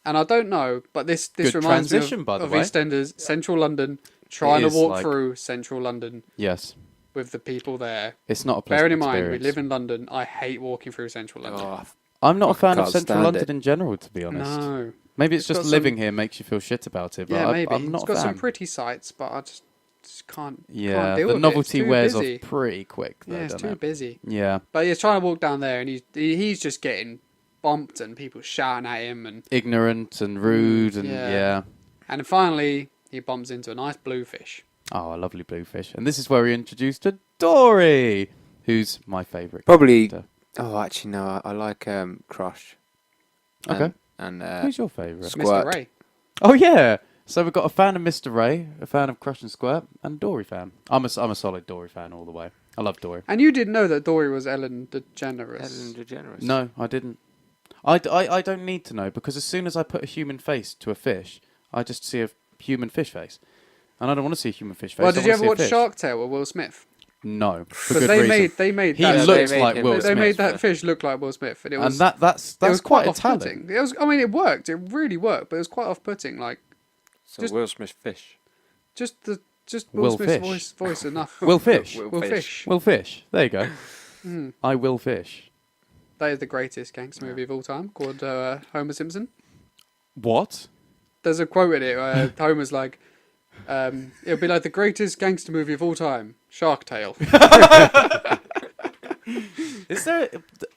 and I don't know, but this Good reminds me transition, by the of way. EastEnders, Central London, trying It to is walk like- through Central London Yes, with the people there. it's not a pleasant Bearing in mind, experience. we live in London. I hate walking through Central London. Oh, I'm not a fan of can't Central stand London it. in general, to be honest. No. Maybe it's It's just got living some- here makes you feel shit about it. But Yeah, maybe. I'm not It's got a fan. some pretty sights, but I just can't. Yeah, can't deal the with novelty it. It's too wears busy. off pretty quick, though, Yeah, it's doesn't too it? busy. Yeah, But he's trying to walk down there, and he's just getting bumped, and people shouting at him, ignorant and rude, and Yeah. yeah. and then finally he bumps into a nice bluefish. Oh, a lovely bluefish. And this is where we're introduced to Dory, who's my favourite. Probably. character. Oh, actually, no. I like Crush. Okay. And Who's your favourite? Squirt. Mr. Ray. Oh, yeah. So we've got a fan of Mr. Ray, a fan of Crush and Squirt, and a Dory fan. I'm a solid Dory fan all the way. I love Dory. And you didn't know that Dory was Ellen DeGeneres. Ellen DeGeneres. No, I didn't. I don't need to know, because as soon as I put a human face to a fish, I just see a human fish face. And I don't want to see a human fish face. Well, I did you wanna ever watch see a fish. Shark Tale with Will Smith? No, for Because good reason. they made He that. looks they made like him- Will They Smith. made that fish look like Will Smith, and it was And that's it was quite a off-putting. talent. It was. I mean, it worked. It really worked, but it was quite off-putting. Like So Just- Will Smith fish. just Will Will Smith's Fish. voice enough. Will Fish. Will Fish. Will Fish. There you go. Mm. I will fish. That is the greatest gangster movie of all time, called Homer Simpson. What? There's a quote in it where Homer's like, it'll be like the greatest gangster movie of all time, Shark Tale. Is there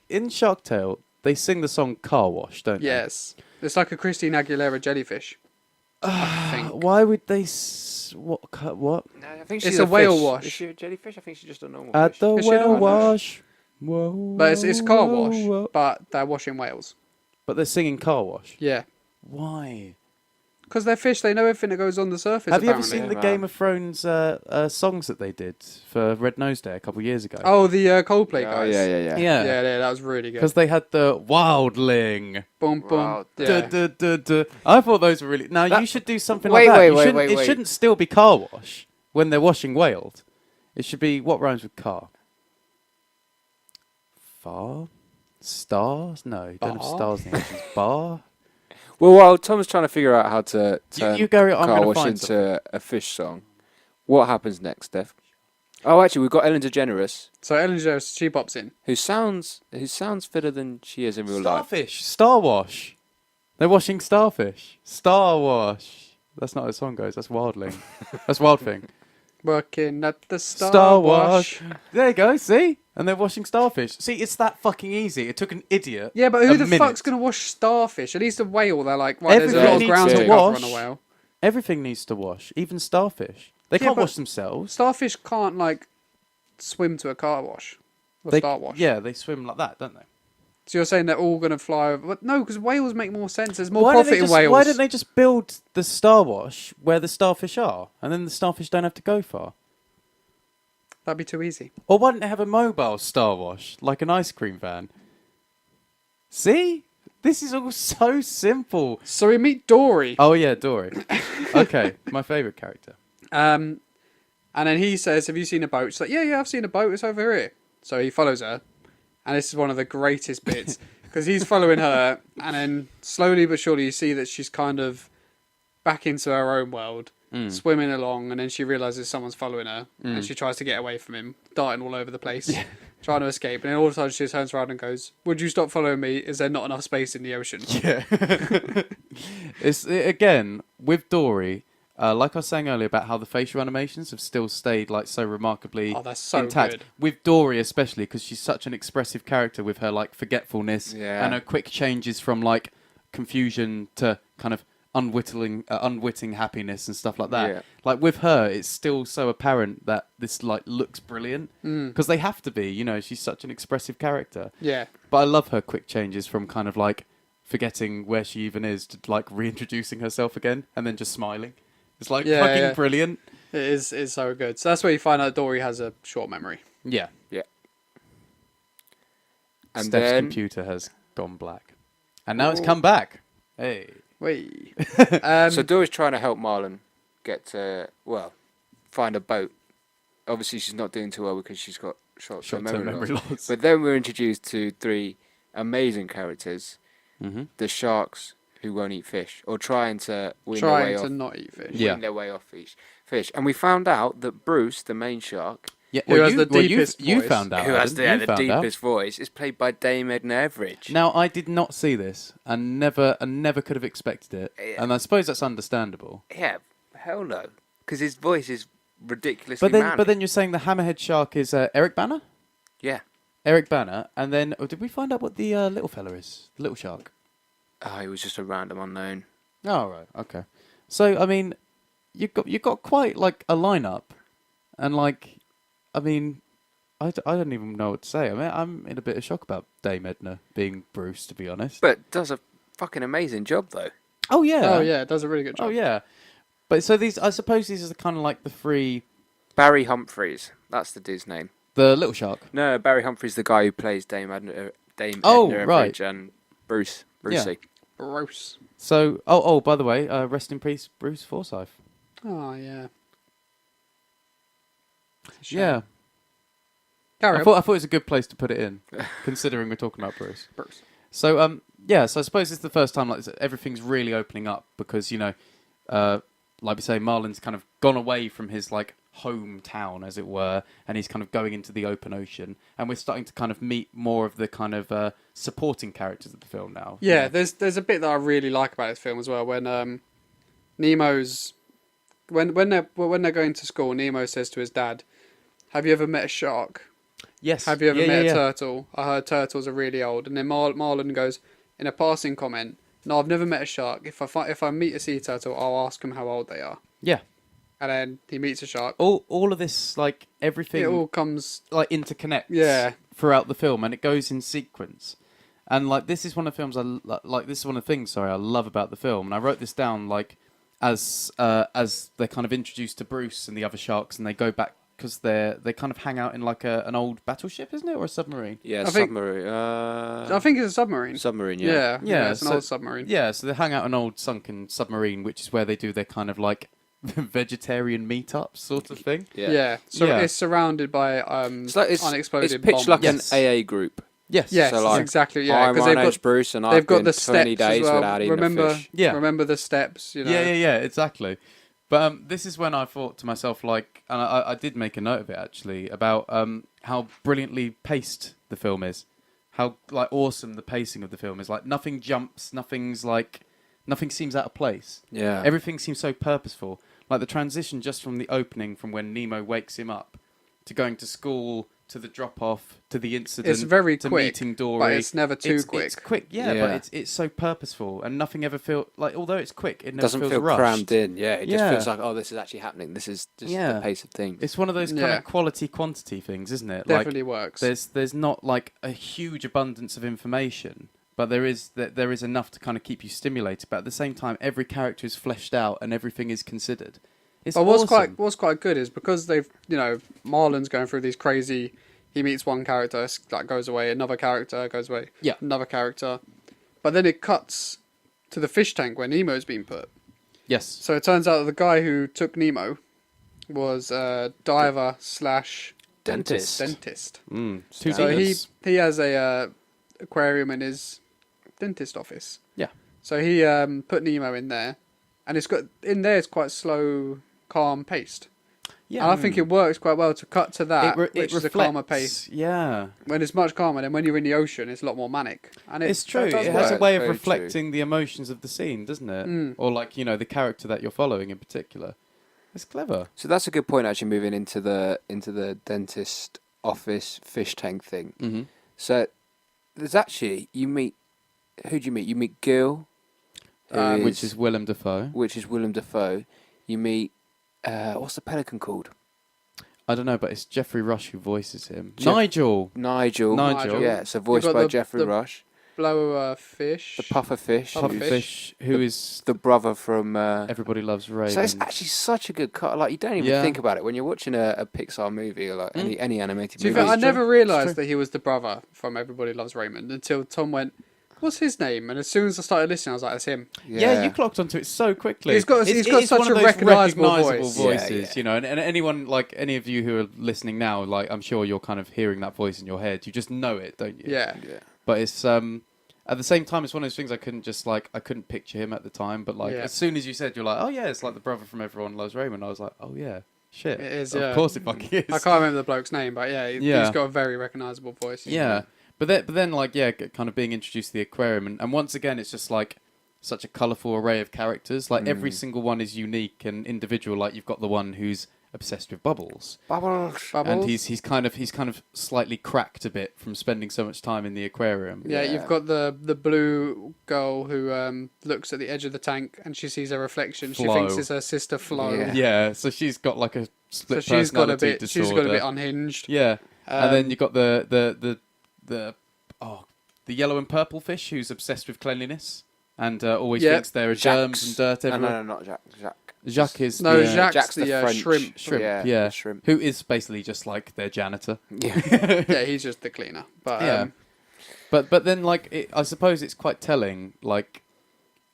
in Shark Tale? They sing the song "Car Wash," don't they? Yes. It's like a Christine Aguilera jellyfish. I think. Why would they? What? What? No, I think It's she's a whale fish. wash. Is she a jellyfish? I think she's just a normal At fish. the Is she whale not? wash. Whoa, But it's car wash, whoa. but they're washing whales. But they're singing "Car Wash." Yeah. Why? Because they're fish, they know everything that goes on the surface, Have you ever apparently. seen the Yeah, Game man. of Thrones songs that they did for Red Nose Day a couple of years ago? Oh, the Coldplay Oh, guys. yeah. Yeah, that was really good. Because they had the Wildling. Boom, boom. Wild. Yeah. Duh, duh, duh, duh. I thought those were really. Now That- you should do something Wait, like that. wait, You wait, shouldn't- wait, It wait. shouldn't still be car wash when they're washing whales. It should be what rhymes with car. Far, stars. No, you don't have Bar? stars in the oceans. Bar. Well, while Tom's trying to figure out how to turn You go. I'm car going to wash find into something. a fish song, What happens next, Steph? Oh, actually, we've got Ellen DeGeneres, So Ellen DeGeneres, she pops in. who sounds fitter than she is in real life. Starfish. Star Wash. They're washing starfish. Star Wash. That's not how the song goes. That's Wildling. That's Wild Thing. Working at the Star Wash. There you go. See? And they're washing starfish. See, it's that fucking easy. It took an idiot. Yeah, but who a the minute. fuck's going to wash starfish? At least a whale, they're like, right, there's a Everything lot of needs ground to to cover on wash. a whale. Everything needs to wash. Even starfish. They Yeah, can't but- wash themselves. Starfish can't, like, swim to a car wash. Or They, star wash. Yeah, they swim like that, don't they? So you're saying they're all going to fly over? But no, because whales make more sense. There's more Why don't profit they in just- whales. Why don't they just build the Star Wash where the starfish are? And then the starfish don't have to go far. That'd be too easy. Or why don't they have a mobile Star Wash, like an ice cream van? See? This is all so simple. So we meet Dory. Oh yeah, Dory. Okay, my favourite character. And then he says, have you seen a boat? She's like, yeah, I've seen a boat. It's over here. So he follows her. And this is one of the greatest bits. Because he's following her. And then slowly but surely you see that she's kind of back into her own world. Swimming along. And then she realises someone's following her. And she tries to get away from him. Darting all over the place. Trying to escape. And then all of a sudden she turns around and goes, would you stop following me? Is there not enough space in the ocean? Yeah. Again, with Dory, like I was saying earlier about how the facial animations have still stayed like so remarkably Oh, that's so intact. good. With Dory especially, because she's such an expressive character with her like forgetfulness Yeah. and her quick changes from like confusion to kind of unwitting happiness and stuff like that. Yeah. Like with her, it's still so apparent that this like looks brilliant because they have to be. You know, she's such an expressive character. Yeah. But I love her quick changes from kind of like forgetting where she even is to like reintroducing herself again and then just smiling. It's like Yeah, fucking yeah. brilliant. It is it's so good. So that's where you find out Dory has a short memory. Yeah. And Steph's then computer has gone black. And now it's come back. Hey. Wait. so Dory's trying to help Marlon find a boat. Obviously, she's not doing too well because she's got short-term memory loss. But then we're introduced to three amazing characters: the sharks who won't eat fish, or trying to win their way Trying to off, not eat fish. Yeah. win their way off fish. And we found out that Bruce, the main shark, Yeah. Who has the deepest you voice. found out. who has Adam. You the found out. deepest voice, is played by Dame Edna Everage. Now I did not see this and never could have expected it. Yeah. And I suppose that's understandable. Yeah, hell no, because his voice is ridiculously manly. But then you're saying the hammerhead shark is Eric Banner? Yeah. Eric Banner, and then did we find out what the little fella is? The little shark. Oh, he was just a random unknown. Oh right, okay. So I mean, you got quite like a lineup, and like, I mean, I don't even know what to say. I mean, I'm in a bit of shock about Dame Edna being Bruce, to be honest. But does a fucking amazing job though. Oh yeah. Oh yeah, it does a really good job. Oh yeah. But so I suppose these are kind of like the three. Barry Humphries, that's the dude's name. The little shark. No, Barry Humphries, the guy who plays Dame Edna Oh, Everage right. and Brucey. Gross. So oh by the way, rest in peace, Bruce Forsyth. Oh yeah. Shame. Yeah. Carry I on. thought it was a good place to put it in, considering we're talking about Bruce. Bruce. So so I suppose it's the first time like everything's really opening up because you know, like we say, Marlon's kind of gone away from his like hometown, as it were, and he's kind of going into the open ocean, and we're starting to kind of meet more of the kind of supporting characters of the film now. Yeah, You know? there's a bit that I really like about this film as well. When Nemo's when they're going to school, Nemo says to his dad, "Have you ever met a shark? Yes. Have you ever met yeah. a turtle? I heard turtles are really old." And then Marlon goes in a passing comment, "No, I've never met a shark. If I meet a sea turtle, I'll ask them how old they are." Yeah. And then he meets a shark. All of this, like everything, It all comes. like interconnects. Yeah. Throughout the film, and it goes in sequence. And like this is one of the films this is one of the things I love about the film. And I wrote this down like as they're kind of introduced to Bruce and the other sharks, and they go back because they kind of hang out in like an old battleship, isn't it, or a submarine? Yeah, I think- submarine. I think it's a submarine. Submarine, Yeah, Yeah, it's an so- old submarine. Yeah, so they hang out in an old sunken submarine, which is where they do their kind of like vegetarian meetups sort of thing. Yeah. So Yeah. it's surrounded by It's unexploded pitched bombs. like Yes. an AA group. Yes. Yes, So, like, exactly. Hi, Yeah, because my name's Bruce, and they've I've got been the 20 steps as days well. without eating a Remember, fish. Yeah. remember the steps. You know. Yeah, exactly. But this is when I thought to myself, like, and I did make a note of it actually, about how brilliantly paced the film is, how like awesome the pacing of the film is. Like nothing jumps, nothing seems out of place. Yeah. Everything seems so purposeful. Like the transition just from the opening, from when Nemo wakes him up, to going to school, to the drop off, to the incident, It's very to quick, meeting Dory. but it's never too quick. It's quick, yeah, Yeah. but it's so purposeful, and nothing ever feels like. Although it's quick, it never Doesn't feels feel rushed. crammed in. Yeah, it just Yeah. feels like, oh, this is actually happening. This is just the pace of things. It's one of those kind Yeah. of quality quantity things, isn't it? Definitely like, works. There's not like a huge abundance of information, but there is enough to kind of keep you stimulated. But at the same time, every character is fleshed out and everything is considered. It's But awesome. what's quite good is because they've, Marlon's going through these crazy. He meets one character, that goes away. Another character goes away. Yeah. Another character, but then it cuts to the fish tank where Nemo's been put. Yes. So it turns out that the guy who took Nemo was a diver slash Dentist. dentist. Two So demons. he has a aquarium in his dentist office. Yeah. So he put Nemo in there, and it's quite slow, calm paced. Yeah. And I think it works quite well to cut to that, which is a calmer pace. Yeah. When it's much calmer, then when you're in the ocean, it's a lot more manic. And It's true. that does It has a work. way of Very reflecting the emotions of the scene, doesn't it? Or like, the character that you're following in particular. It's clever. So that's a good point. Actually, moving into the dentist office fish tank thing. Mm-hmm. So there's actually who do you meet? You meet Gil, who Which is Willem Dafoe. Willem Dafoe. You meet what's the pelican called? I don't know, but it's Jeffrey Rush who voices him. Nigel. Nigel. Yeah, so voiced got by the- Jeffrey the- Rush. Blow fish. The puffer fish. Puffer Puffer Fish. Fish, who is The brother from. Everybody Loves Raymond. So it's actually such a good cut. Like you don't even Yeah. think about it when you're watching a Pixar movie or like any animated To be movie. fair, I It's never true. realised It's true. that he was the brother from Everybody Loves Raymond until Tom went, "What's his name?" And as soon as I started listening, I was like, "That's him." Yeah, you clocked onto it so quickly. He's got It such is one a of those recognisable recognisable voice. voices, Yeah. and anyone, like any of you who are listening now, like I'm sure you're kind of hearing that voice in your head. You just know it, don't you? Yeah. Yeah. But it's at the same time, it's one of those things I couldn't picture him at the time. But like Yeah. as soon as you said, you're like, oh yeah, it's like the brother from Everyone Loves Raymond. I was like, oh yeah, shit, It is, Of yeah. course it fucking is. I can't remember the bloke's name, but yeah, Yeah. he's got a very recognisable voice. Yeah, but then like kind of being introduced to the aquarium, and once again it's just like such a colourful array of characters. Like every single one is unique and individual. Like you've got the one who's obsessed with bubbles, Bubbles. and he's kind of slightly cracked a bit from spending so much time in the aquarium. Yeah, Yeah. you've got the blue girl who looks at the edge of the tank and she sees her reflection. She Flo. thinks it's her sister Flo. Yeah. Yeah, so she's got like a So split she's got a personality bit. disorder. She's got a bit unhinged. Yeah, and then Um, you got the yellow and purple fish who's obsessed with cleanliness and always Yeah. thinks there are germs and dirt everywhere. No, not Jack. Jacques is No, the, Jacques the, French shrimp. Shrimp, Yeah, yeah. the shrimp. who is basically just like their janitor. Yeah. Yeah, he's just the cleaner. But Yeah. But then like I suppose it's quite telling, like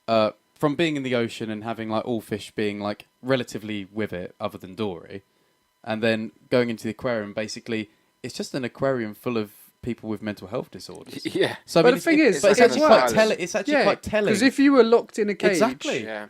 from being in the ocean and having like all fish being like relatively with it, other than Dory, and then going into the aquarium. Basically, it's just an aquarium full of people with mental health disorders. Yeah. So I But mean, the thing is, but it's it actually quite works. telling. It's actually yeah, quite telling. because if you were locked in a cage Exactly. Yeah.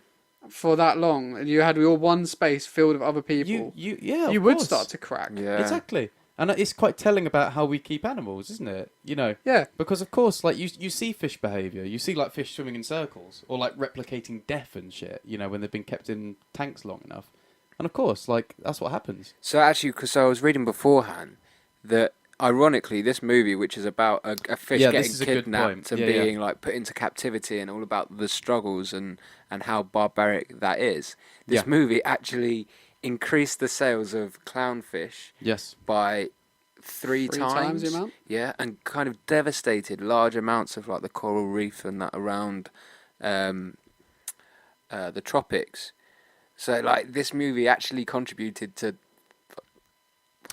for that long and you had your one space filled with other people, you you of would course. start to crack. Yeah. Exactly. And it's quite telling about how we keep animals, isn't it? Yeah. Because of course, like you see fish behaviour. You see like fish swimming in circles or like replicating death and shit. When they've been kept in tanks long enough. And of course, like that's what happens. So actually, because I was reading beforehand that ironically, this movie, which is about a fish Yeah, this getting is a good kidnapped point. and Yeah, yeah. being like put into captivity and all about the struggles and how barbaric that is. This Yeah. movie actually increased the sales of clownfish Yes. by three times the amount? Yeah, and kind of devastated large amounts of like the coral reef and that around the tropics. So like this movie actually contributed to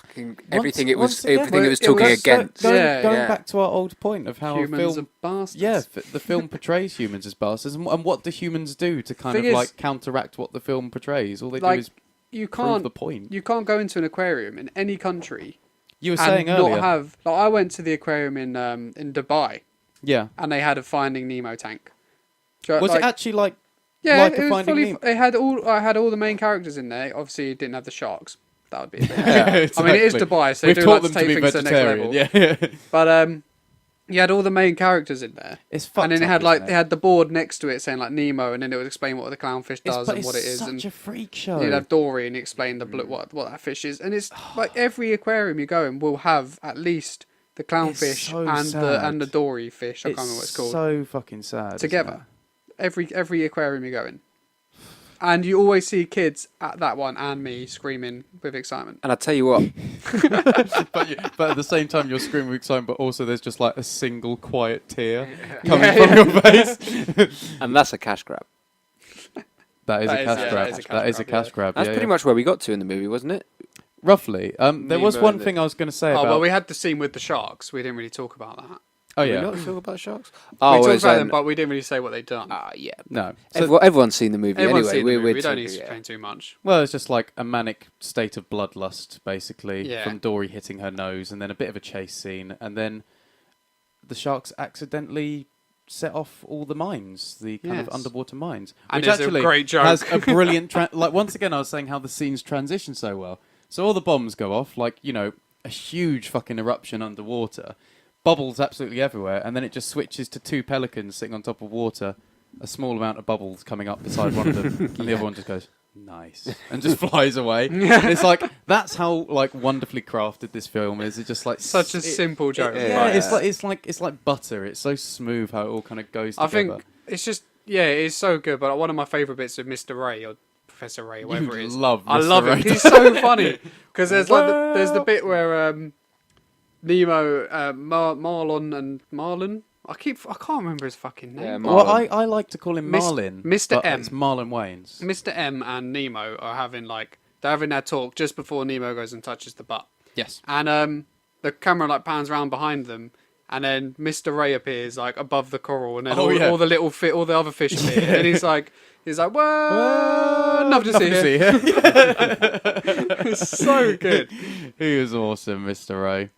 fucking everything it was again, everything it was it talking was against. Going Yeah. back to our old point of how Humans a film, are bastards. the film portrays humans as bastards, and what do humans do to kind Thing of is- like counteract what the film portrays? All they do Like, is you prove can't the point. you can't go into an aquarium in any country You were and saying earlier, not have. Like I went to the aquarium in Dubai yeah. and they had a Finding Nemo tank. So, Was like, it actually like Yeah, like it a was Finding fully. Nemo. I had all the main characters in there. Obviously, it didn't have the sharks. That would be a bit. Yeah, I mean, it is exactly. Dubai, so We've they do taught like them to to take be things to the next vegetarian. level. Yeah, But you had all the main characters in there. it's fucked And then it up, had like isn't they had the board next to it saying like Nemo, and then it would explain what the clownfish does but and what it is, such and a freak show. you'd have Dory and explain the blue, what that fish is, and it's like every aquarium you go in will have at least the clownfish so and sad. the Dory fish. I can't remember what it's called. So fucking sad. Together, every aquarium you go in, and you always see kids at that one and me screaming with excitement. And I tell you what, but at the same time, you're screaming with excitement, but also there's just like a single quiet tear coming from your face. and that's a cash grab. That is a cash grab. That is a cash grab. That's pretty much where we got to in the movie, wasn't it? Roughly. There was Nemo one and thing I was going to say Oh about. well, we had the scene with the sharks. We didn't really talk about that. Oh Did yeah. we not talk about sharks? We Oh, talked about them, but we didn't really say what they'd done. yeah. No. So, Everyone's seen the movie Everyone's anyway. seen the movie. We're We don't need talking- to explain too much. well, it's just like a manic state of bloodlust, basically, Yeah. from Dory hitting her nose, and then a bit of a chase scene, and then the sharks accidentally set off all the mines, the kind of Yes. underwater mines, And which it's a actually great joke. has a brilliant. Like once again, I was saying how the scenes transition so well. So all the bombs go off, like a huge fucking eruption underwater, bubbles absolutely everywhere, and then it just switches to two pelicans sitting on top of water, a small amount of bubbles coming up beside one of them, and the other one just goes nice and just flies away. And it's like that's how like wonderfully crafted this film is. It's just like Such a simple joke. Yeah, but it's like butter. It's so smooth how it all kind of goes I together. think it's just it is so good. But one of my favourite bits of Mr. Ray or Professor Ray, whatever it is, love I Mr. love Ray. it. He's so funny because there's like there's the bit where Nemo, Marlon. I can't remember his fucking name. Yeah, Well, Marlon. I like to call him Marlin. Mr. but M. It's Marlon Wayans. Mr. M and Nemo are having they're having their talk just before Nemo goes and touches the butt, Yes. and the camera like pans around behind them. And then Mr. Ray appears like above the coral, and then all the little all the other fish appear, and he's like, whoa, nothing to see here. It's so good. He was awesome, Mr. Ray.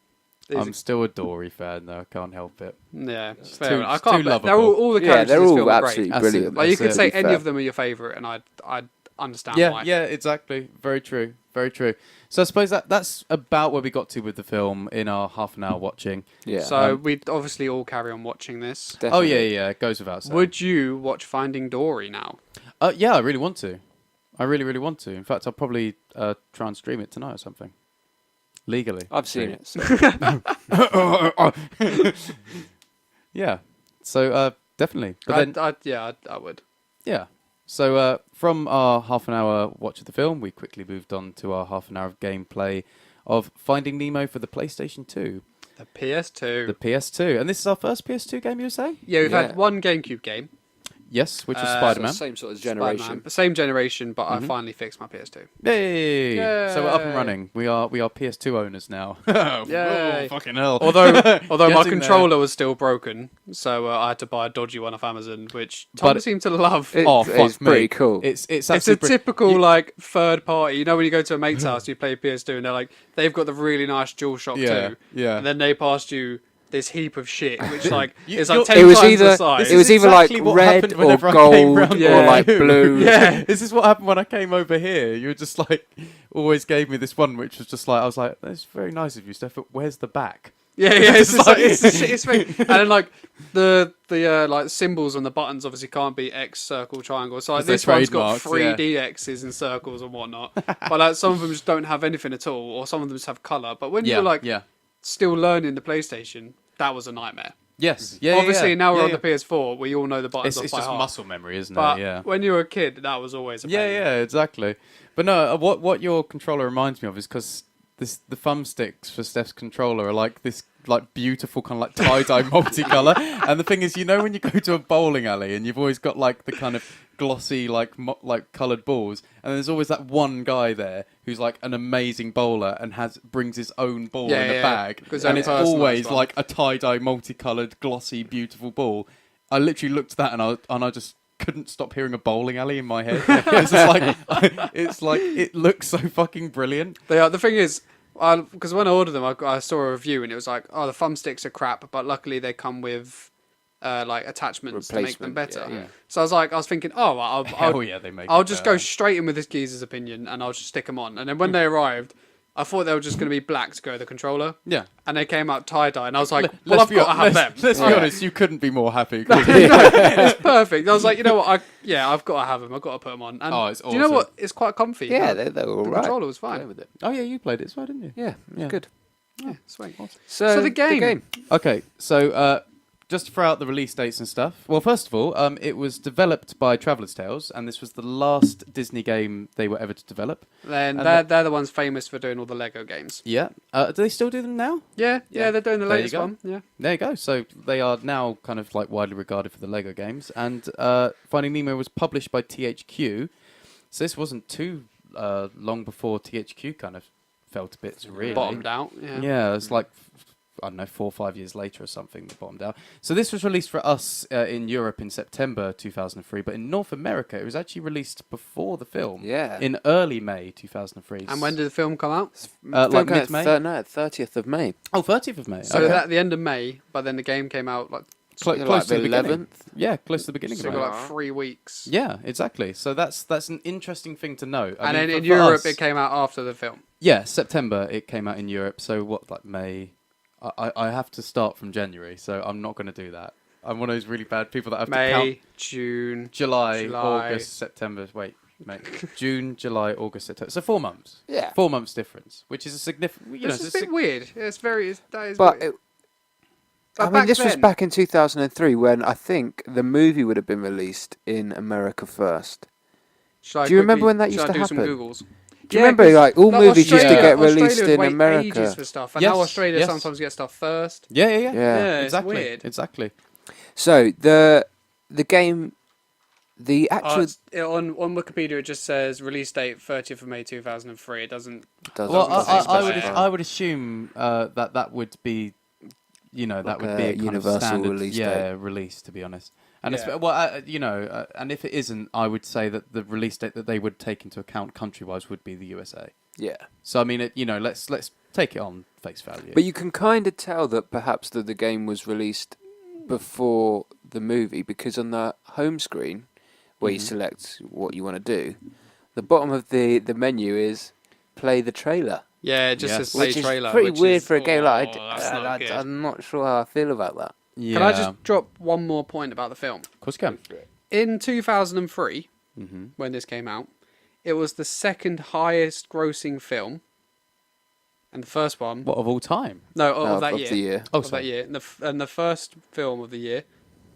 He's I'm still a Dory fan, though. I can't help it. Yeah, It's fair too- enough. I it's can't. too They're all the Yeah, characters. they're in this all film are great. absolutely That's brilliant. it. Like you could To say be any fair. of them are your favourite, and I'd understand Yeah, why. yeah, exactly. Very true. Very true. So I suppose that's about where we got to with the film in our half an hour watching. Yeah. So we'd obviously all carry on watching this. Oh yeah, yeah, it goes without saying. Would you watch Finding Dory now? Yeah, I really want to. I really, really want to. In fact, I'll probably try and stream it tonight or something. Legally. I've seen it. So. Yeah. So definitely. But then I would. yeah. So from our half an hour watch of the film, we quickly moved on to our half an hour of gameplay of Finding Nemo for the PlayStation 2, The PS2. the PS2, and this is our first PS2 game. You were saying? Yeah, we've Yeah. had one GameCube game. Yes, which is So Spider-Man. Same sort of generation. Spider-Man. Same generation, but Mhm. I finally fixed my PS2. Yay! So we're up and Yay. running. We are PS2 owners now. Yay. Oh, fucking hell! Although my Getting controller was still broken, so I had to buy a dodgy one off Amazon, which But- Tom seemed to love. It- Oh, fuck it's me. pretty cool. It's It's a absolutely typical you- like third party. You know when you go to a mate's house, you play PS2, and they're like they've got the really nice DualShock Yeah, 2, yeah. and then they passed you this heap of shit, which like You- is like you're- 10 It was times either the size. it was either exactly like what red happened or whenever I came gold round or Yeah. like blue. Yeah. This is what happened when I came over here. You were just like, always gave me this one, which was just like, I was like, that's very nice of you, Steph, but where's the back? Yeah, yeah, it's, It's like, like- it's the shittest thing. And then like the like symbols on the buttons obviously can't be X, circle, triangle. So like 'Cause they're this one's got trademarked, 3D X's and circles and whatnot. But like some of them just don't have anything at all, or some of them just have color. But when you're like yeah. still learning the PlayStation, that was a nightmare. Yes. Yeah. Obviously yeah, now we're yeah, on yeah. the PS4, we all know the buttons It's off by just heart. muscle memory, isn't But it? Yeah. when you were a kid, that was always a Yeah, pain. yeah, exactly. But no, what your controller reminds me of is because the thumbsticks for Steph's controller are like this like beautiful kind of like tie-dye multicolor. And the thing is, when you go to a bowling alley and you've always got like the kind of glossy like coloured balls, and there's always that one guy there who's like an amazing bowler and brings his own ball Yeah, in a yeah, bag, 'cause and they're it's personalised always one. like a tie-dye multicoloured glossy beautiful ball. I literally looked at that and I just couldn't stop hearing a bowling alley in my head. It's just like it looks so fucking brilliant. They are. The thing is, because when I ordered them, I saw a review and it was like, oh, the thumbsticks are crap, but luckily they come with like attachments to make them Replacement, better. yeah. So I was thinking, oh, well, Hell yeah, they make. I'll it just better. go straight in with this geezer's opinion, and I'll just stick them on. And then when they arrived, I thought they were just going to be black to go with the controller. Yeah. And they came out tie-dye, and I was like, well, Let's I've be got to have them. Let's be honest, you couldn't be more happy. It's perfect. I was like, you know what? I've got to have them. I've got to put them on. And Oh, it's do you know awesome. what? It's quite comfy. Yeah, The they're all right. controller was Play fine. with it. Oh yeah, you played it as well, didn't you? Yeah, Yeah. good. Yeah, sweet. So the game. Okay, so just to throw out the release dates and stuff. Well, first of all, it was developed by Traveller's Tales, and this was the last Disney game they were ever to develop. Then And they're the ones famous for doing all the Lego games. Yeah. Do they still do them now? Yeah, Yeah. they're doing the There you latest go. one. Yeah. There you go. So they are now kind of like widely regarded for the Lego games. And Finding Nemo was published by THQ. So this wasn't too long before THQ kind of fell to bits, really. Bottomed out. Yeah. Yeah, it's like, I don't know, 4 or 5 years later or something, that bottomed out. So this was released for us in Europe in September 2003, but in North America it was actually released before the film. Yeah. In early May 2003. And when did the film come out? like mid-May? 30th of May. Oh, 30th of May. So okay. at the end of May, but then the game came out like Close like to the the beginning. 11th. Yeah, close to the beginning so of we May. got like 3 weeks. Yeah, exactly. So that's an interesting thing to note. I And mean, then in for Europe, us- it came out after the film. Yeah, September it came out in Europe. So what, like May? I have to start from January, so I'm not going to do that. I'm one of those really bad people that have to count May, June. July, July. August, September. Wait, mate. June, July, August, September. So 4 months. Yeah. 4 months difference, which is a significant. You know, It's it's a a bit weird. It's very. That is But weird. it, But I mean, back this was then- back in 2003 when I think the movie would have been released in America first. Should I Do you remember quickly- when that should used I to do some happen? Googles? Do you remember, 'cause, like, all movies used to get released Australia would in wait America. ages for stuff, and Yes, now Australia yes. sometimes gets stuff first. Yeah. Yeah. it's exactly. weird. Exactly. So the game, the Oh, actual on Wikipedia, it just says release date 30th of May 2003. It doesn't. doesn't Well, doesn't I specify. would assume that would be, you know, that Like would be a a kind universal of standard release release, to be honest. And Yeah. you know, and if it isn't, I would say that the release date that they would take into account country-wise would be the USA. Yeah. So I mean, you know, let's take it on face value. But you can kind of tell that perhaps the game was released before the movie because on the home screen, where you select what you want to do, the bottom of the menu is play the trailer. Yeah, it just Yes. says play Which is trailer. pretty which weird is- for a game like oh, that's not good. I'm not sure how I feel about that. yeah. Can I just drop one more point about the film? Of course, you can. In 2003, Mm-hmm. when this came out, it was the second highest grossing film. And the first one... What of all time? No, No, of that of year. the year. Oh, Of that sorry. year. And the first film of the year,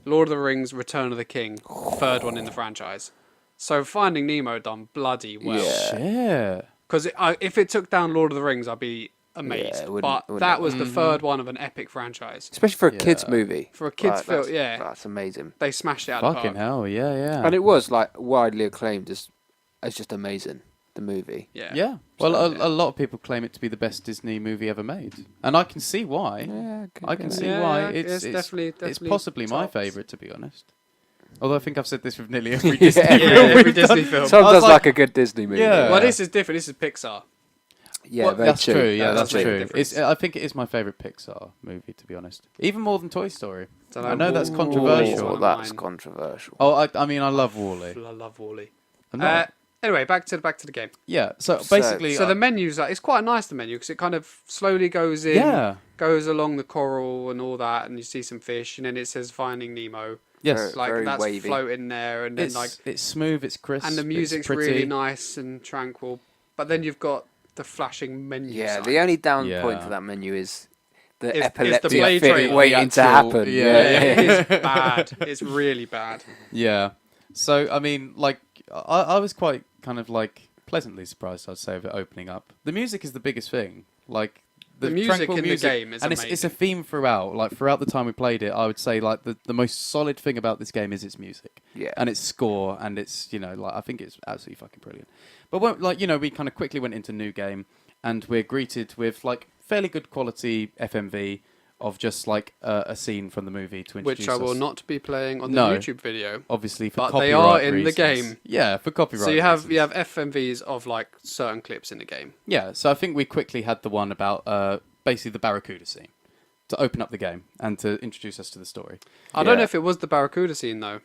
Lord of the Rings, Return of the King, third one in the franchise. So Finding Nemo done bloody well. Yeah. Yeah. Because if it took down Lord of the Rings, I'd be amazed. Yeah, it wouldn't- but wouldn't that have. was the third one of an epic franchise. Especially for a kids Yeah. movie. For a kids' Like, film, that's- yeah. That's amazing. They smashed it out of the Fucking park. hell, yeah. And it was like widely acclaimed as just amazing, the movie. Yeah. Yeah. Well, So, a lot of people claim it to be the best Disney movie ever made, and I can see why. Yeah, I can see Yeah, why. it's definitely it's possibly my tops. favourite, to be honest. Although I think I've said this with nearly every Yeah. Disney Yeah, film every we've Disney done. film. Tom I was does like- like a good Disney movie. Yeah. Well, this is different. This is Pixar. Yeah, Well, very that's true. Yeah, That's that's a big true. difference. I think it is my favourite Pixar movie, to be honest. Even more than Toy Story. Dunno. I know that's Ooh. controversial. Oh, Mine. that's controversial. Oh, I mean, I love Wall-E. I love Wall-E. I'm not- Anyway, back to the game. yeah. So So- basically, So the menu's like, it's quite nice, the menu, because it kind of slowly goes in, yeah. goes along the coral and all that, and you see some fish, and then it says Finding Nemo. Yes. Like Very that's wavy. floating there, and then It's smooth. It's crisp. and the it's music's pretty. really nice and tranquil. But then you've got the flashing menu. Yeah, sign. the only down Yeah. point for that menu is the Is the epileptic play fit trailer. waiting The to actual- happen. yeah. Yeah, it is bad. It's really bad. Yeah. So I mean, like, I was quite kind of like pleasantly surprised, I'd say, of it opening up. The music is the biggest thing. Like The music tranquil in the music, game is and it's a amazing. theme throughout. Like throughout the time we played it, I would say like the most solid thing about this game is its music. Yeah. And its score, and its, you know, like, I think it's absolutely fucking brilliant. But when, like, you know, we kind of quickly went into new game, and we're greeted with like fairly good quality FMV of just like a scene from the movie to introduce Which I will us. not be playing on the No. YouTube video. Obviously, for But copyright they are in the reasons. game. Yeah, for copyright. So you have reasons. FMVs of like certain clips in the game. Yeah, so I think we quickly had the one about basically the Barracuda scene. to open up the game and to introduce us to the story. I don't know if it was the Barracuda scene though.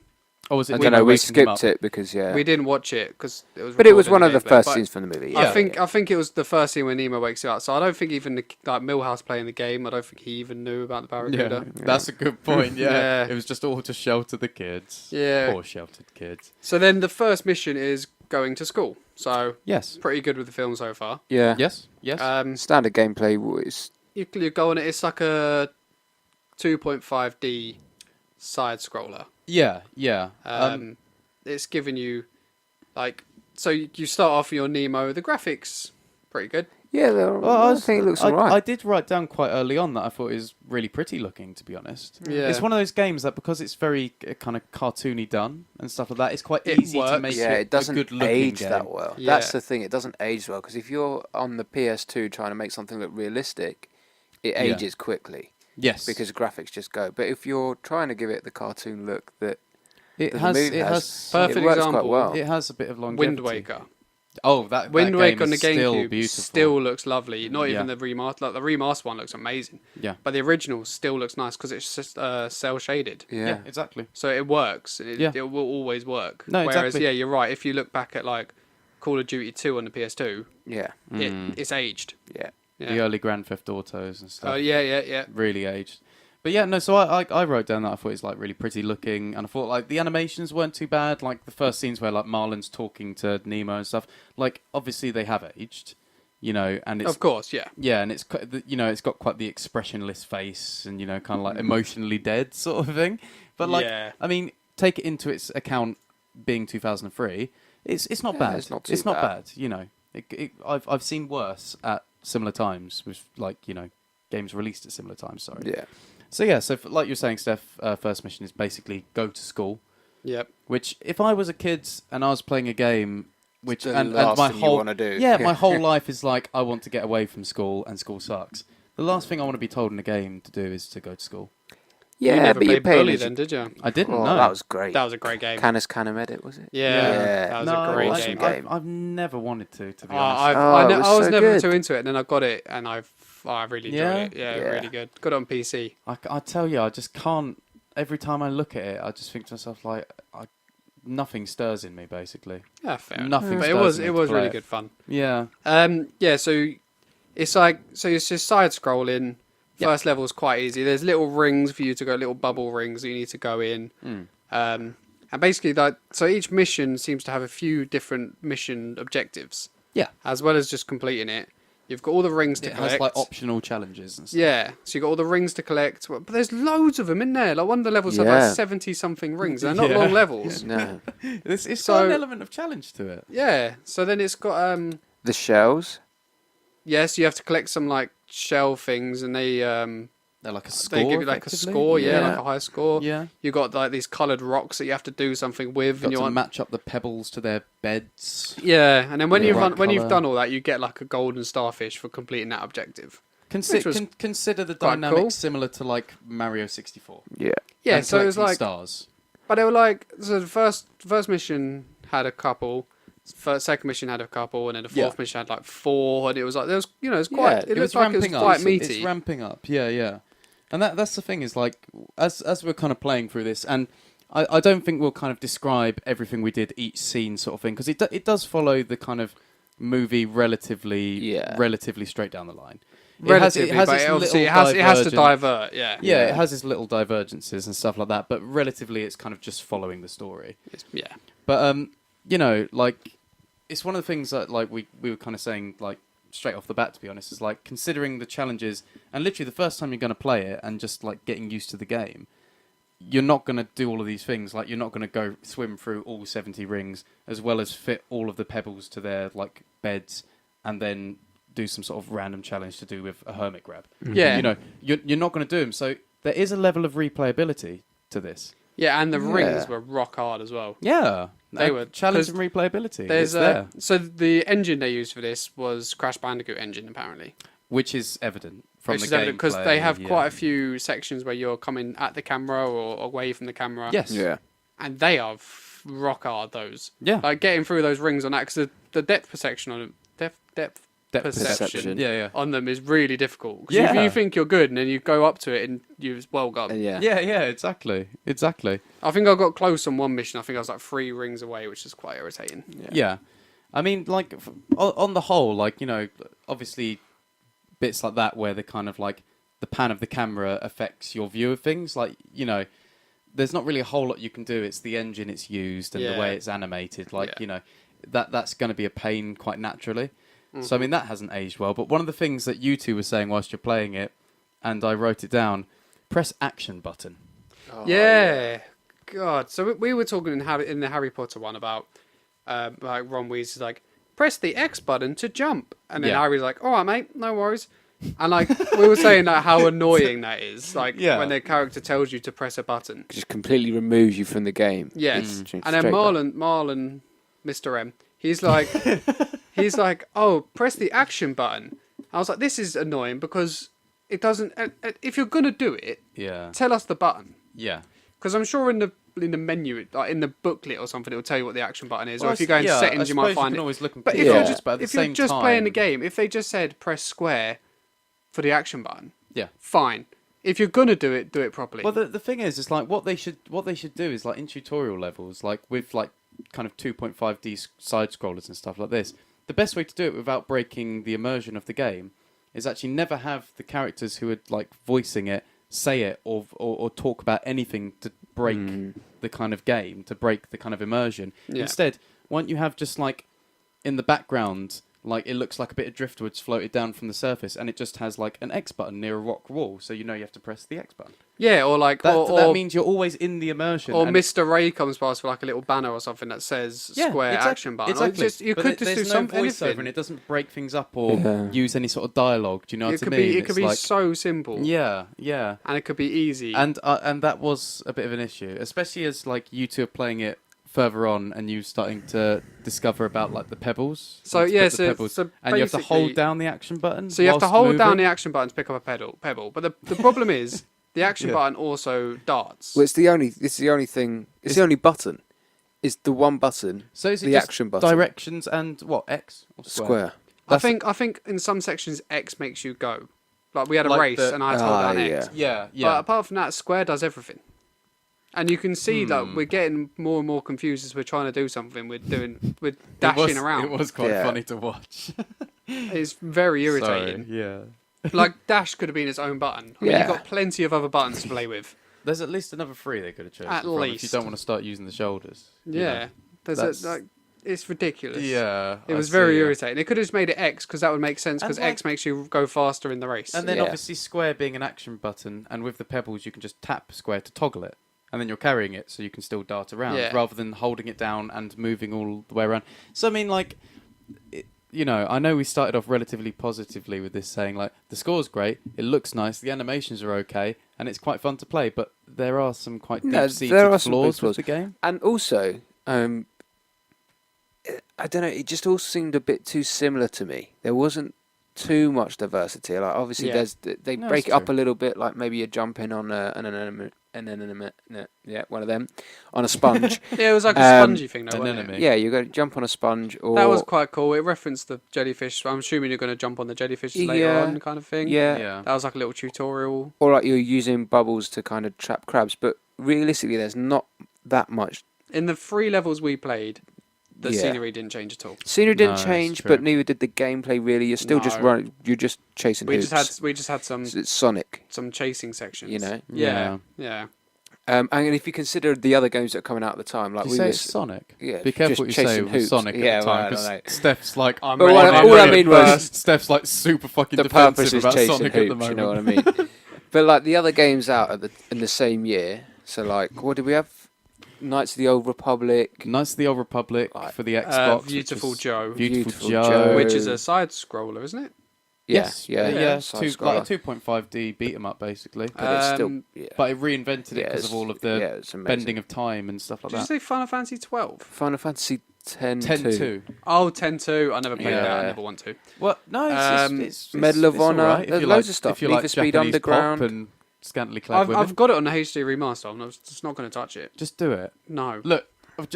Or was it? I don't know. We waking him skipped up? it because We didn't watch it because it was. But it was recorded one of the gameplay, first but scenes from the movie. I Yeah. think it was the first scene when Nemo wakes up. So I don't think even like Milhouse playing the game. I don't think he even knew about the Barracuda. Yeah, that's a good point. Yeah. Yeah. It was just all to shelter the kids. Yeah. Poor sheltered kids. So then the first mission is going to school. So Yes. pretty good with the film so far. Yeah. Yes. Yes. Standard gameplay was. You go on it. It's like a 2.5D side scroller. yeah. Yeah. It's giving you like so you start off with your Nemo. The graphics pretty good. Yeah, I think it looks alright. I did write down quite early on that I thought it was really pretty looking, to be honest. Yeah. It's one of those games that because it's very kind of cartoony done and stuff like that, it's quite It easy to works. make Yeah, it it doesn't a good looking age game. that well. Yeah. That's the thing. It doesn't age well because if you're on the PS2 trying to make something look realistic, it Yeah. ages quickly Yes. because graphics just go. But if you're trying to give it the cartoon look that it the has movie it has, has Perfect it works example. quite well. it has a bit of longevity. Wind Waker. Oh, that Wind game Waker on the is still GameCube beautiful. still looks lovely. Not even Yeah. the remaster. Like the remaster one looks amazing. Yeah. But the original still looks nice because it's just cell shaded. Yeah, exactly. So it works. Yeah. It will always work. No, Whereas, exactly. yeah, you're right. If you look back at like Call of Duty 2 on the PS2, Yeah, it's aged. yeah. Yeah. The early Grand Theft Autos and stuff. Oh yeah. Really aged. But yeah, no, so I wrote down that I thought it was like really pretty looking, and I thought like the animations weren't too bad. Like the first scenes where like Marlin's talking to Nemo and stuff. Like obviously they have aged, you know, and it's Of course, yeah. yeah, and it's you know it's got quite the expressionless face and you know kind of like emotionally dead sort of thing. But like Yeah. I mean, take it into its account being 2003. It's not Yeah, bad. it's not too not bad. bad. You know, I've seen worse at similar times with like you know games released at similar times. Sorry. Yeah. So yeah, so like you're saying, Steph, first mission is basically go to school. Yep. Which, if I was a kid and I was playing a game, which the and last my thing you whole wanna do. yeah, my whole life is like I want to get away from school and school sucks. The last thing I want to be told in a game to do is to go to school. You Yeah, never but you're played Bully paying. then, did you? I didn't Oh, know. that was great. That was a great game. Canis Canem Edit, was it? Yeah, that was no, a great awesome game. game. I've never wanted to be honest. Oh, it was I was so never good. too into it, and then I got it, and I really enjoyed Yeah? it. Yeah, Yeah. really good. Got it on PC. I tell you, I just can't. Every time I look at it, I just think to myself like, nothing stirs in me basically. Yeah, fair. Nothing But stirs it me was to really play good fun. Yeah. Yeah. So it's like it's just side scrolling. Yep. First level is quite easy. There's little rings for you to go, little bubble rings that you need to go in. And basically, so each mission seems to have a few different mission objectives, Yeah. as well as just completing it. You've got all the rings to It collect. has like optional challenges and stuff. Yeah, so you got all the rings to collect, but there's loads of them in there. Like one of the levels have Yeah. like 70 something rings. They're not Yeah. long levels. No. It's got So- an element of challenge to it. Yeah. So then it's got The shells. yes, you have to collect some like shell things, and They're like a score. they give you like a effectively. score. Yeah, Yeah. like a high score. Yeah. You got like these coloured rocks that you have to do something with, Got and you to want match up the pebbles to their beds. yeah, and then when Yeah. you've Right when you've colour. done all that, you get like a golden starfish for completing that objective. Which was Consider the quite dynamic cool. similar to like Mario 64. Yeah. Yeah, And so it was collecting like stars. But they were like, so the first mission had a couple, second mission had a couple, and then the fourth Yeah. mission had like four, and it was like there was, it was quite, Yeah, it looked like it was up. quite meaty. It's ramping up. Yeah, yeah. And that's the thing is like as we're kind of playing through this, and I don't think we'll kind of describe everything we did each scene sort of thing because it does follow the kind of movie relatively straight down the line. Relatively, it has but its obviously little it has to divergent- divert. Yeah, Yeah, it has its little divergences and stuff like that, but relatively it's kind of just following the story. yeah. But you know, like it's one of the things that like we were kind of saying like straight off the bat, to be honest, is like considering the challenges and literally the first time you're going to play it and just like getting used to the game, you're not going to do all of these things. Like you're not going to go swim through all 70 rings as well as fit all of the pebbles to their like beds and then do some sort of random challenge to do with a hermit crab. Yeah. You know, you're not going to do them. So there is a level of replayability to this. Yeah, and the Yeah. rings were rock hard as well. Yeah, They were- challenge 'cause and replayability. There's it's there, so the engine they used for this was Crash Bandicoot engine apparently, which is evident from which the is evident because gameplay, they have yeah. quite a few sections where you're coming at the camera or away from the camera. Yes. Yeah. and they are rock hard. Those Yeah. like getting through those rings on that because the depth perception on depth depth perception. Yeah. on them is really difficult. 'Cause Yeah. you think you're good, and then you go up to it and you've well gone. Yeah. Yeah, exactly. I think I got close on one mission. I think I was like 3 rings away, which is quite irritating. Yeah. I mean, like, on the whole, like, you know, obviously bits like that where the kind of, like, the pan of the camera affects your view of things. Like, you know, there's not really a whole lot you can do. It's the engine it's used and the way it's animated. Like, you know, that's going to be a pain quite naturally. Mm-hmm. So, I mean, that hasn't aged well. But one of the things that you two were saying whilst you're playing it, and I wrote it down, press action button. Oh, yeah. God. So we were talking in the Harry Potter one about like Ron Weasley's like, press the X button to jump. And then Harry's like, all right, mate, no worries. And like we were saying that how annoying that is. Like when their character tells you to press a button. Just completely removes you from the game. Yes. And then Marlon, Mr. M, he's like, oh, press the action button. I was like, this is annoying because it doesn't. If you're gonna do it, tell us the button. Yeah. Because I'm sure in the menu, like in the booklet or something, it will tell you what the action button is. Or if you go in settings, you might find it. Always look but if you're just playing the game, if they just said press square for the action button, fine. If you're gonna do it properly. Well, the thing is, it's like what they should do is like in tutorial levels, like with like kind of 2.5D side scrollers and stuff like this. The best way to do it without breaking the immersion of the game is actually never have the characters who are like voicing it say it or talk about anything to break the kind of game, to break the kind of immersion. Yeah. Instead, why don't you have just like in the background, like it looks like a bit of driftwood's floated down from the surface, and it just has like an X button near a rock wall, so you know you have to press the X button. Yeah, or like that means you're always in the immersion. Or Mr. Ray comes past with like a little banner or something that says square action button. Exactly. You could just do something. There's no voiceover, and it doesn't break things up or use any sort of dialogue. Do you know what I mean? It could be so simple. Yeah. And it could be easy. And that was a bit of an issue, especially as like you two are playing it further on and you starting to discover about like the pebbles. So and you have to hold down the action button. So you have to hold down the action button to pick up a pebble. But the problem is the action button also darts. Well, it's the only thing. It's the only button. It's the one button. So is it the just action button? Directions and what, X or square? I think in some sections X makes you go. Like we had a race and I had to hold down X. Yeah. But apart from that, square does everything. And you can see that we're getting more and more confused as we're trying to do something. We're dashing around. It was quite funny to watch. It's very irritating. Sorry, Like dash could have been its own button. I mean, you've got plenty of other buttons to play with. There's at least another 3 they could have chosen. At least. If you don't want to start using the shoulders. Yeah. It's ridiculous. Yeah. It was very irritating. They could have just made it X because that would make sense because X makes you go faster in the race. And then obviously square being an action button, and with the pebbles you can just tap square to toggle it. And then you're carrying it so you can still dart around rather than holding it down and moving all the way around. So, I mean, like, I know we started off relatively positively with this saying, like, the score's great, it looks nice, the animations are okay, and it's quite fun to play, but there are some quite deep-seated flaws with the game. And also, I don't know, it just all seemed a bit too similar to me. There wasn't too much diversity. Like, obviously, they break it up a little bit, like maybe you're jumping on one of them on a sponge. Yeah, it was like a spongy thing, though. Yeah, you got to jump on a sponge. Or that was quite cool. It referenced the jellyfish. I'm assuming you're going to jump on the jellyfish later on, kind of thing. Yeah, that was like a little tutorial. Or like you're using bubbles to kind of trap crabs, but realistically, there's not that much. In the 3 levels we played, the scenery didn't change at all. Scenery didn't change, but neither did the gameplay. Really, you're still just running. You're just chasing. We just had some. It's Sonic. Some chasing sections. You know. Yeah. And if you consider the other games that are coming out at the time, like you say it's Sonic. Yeah. Be careful what you say with Sonic at the time, because Stef's like, all I mean was Stef's like super fucking the defensive is about chasing Sonic hoops, at the moment. You know what I mean? But like the other games out in the same year. So like, what did we have? Knights of the Old Republic for the Xbox. Beautiful Joe. Beautiful Joe. Which is a side scroller, isn't it? Yes. Yeah. Like a 2.5D beat 'em up, basically. But it's still. But it reinvented it because of all of the bending of time and stuff like that. Did you say Final Fantasy 12? Final Fantasy 10-2. Oh, 10-2. I never played that. I never want to. Well, no, it's Medal of Honor. Right. There's loads of stuff. If you Need like for Speed Japanese Underground. pop and scantily clad women. I've got it on the HD remaster. I'm just not going to touch it. Just do it. No. Look,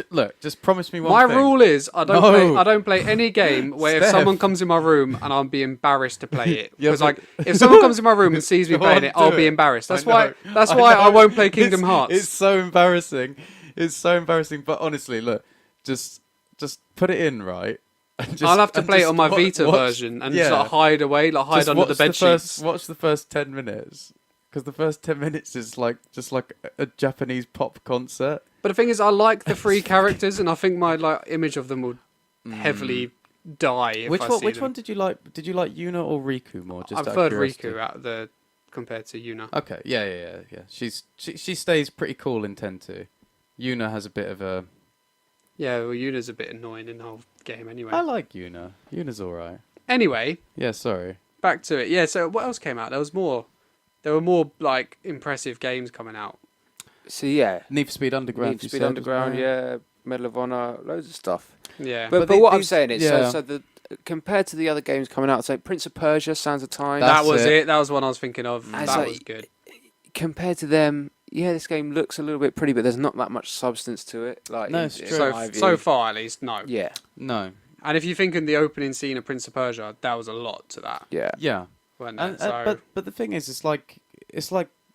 Look, just promise me one My thing. rule is I No. don't play any game where if Stef. someone comes in my room and I'll be embarrassed to play it. Yeah, Because but- like if someone comes in my room and sees me Go playing on, it, I'll do be it. embarrassed. That's I why know. that's why I know. won't play Kingdom Hearts. It's so embarrassing. It's so embarrassing. But honestly, look, just put it in, right? And just- I'll have to and play it just on my watch- Vita version and just like hide away, like hide Just under the watch bed sheets. Watch the first 10 minutes. Because the first 10 minutes is like just like a Japanese pop concert. But the thing is, I like the three characters, and I think my like image of them will heavily die if Which I one? see Which them. one did you like? Did you like Yuna or Riku more? I Just out of preferred curiosity? Riku out of the compared to Yuna. Okay, yeah. She stays pretty cool in 10-2. Yuna has a bit of a. Yeah, well, Yuna's a bit annoying in the whole game anyway. I like Yuna. Yuna's alright. Anyway, Yeah, sorry. back to it. Yeah, so what else came out? There was more. There were more like impressive games coming out. So yeah, Need for Speed Underground. Need for you Speed said, Underground, wasn't there? yeah, Medal of Honor, loads of stuff. Yeah, But But what I'm these- saying is, yeah. so the compared to the other games coming out, so Prince of Persia, Sands of Time, That- that was it. it. That was one I was thinking of. And That so- was good. compared to them, yeah, this game looks a little bit pretty, but there's not that much substance to it. Like, No, in- it's in true. my view. So far, at least, no. yeah, No. And if you think in the opening scene of Prince of Persia, that was a lot to that, yeah. Yeah. wasn't And, it? So but the thing is, it's like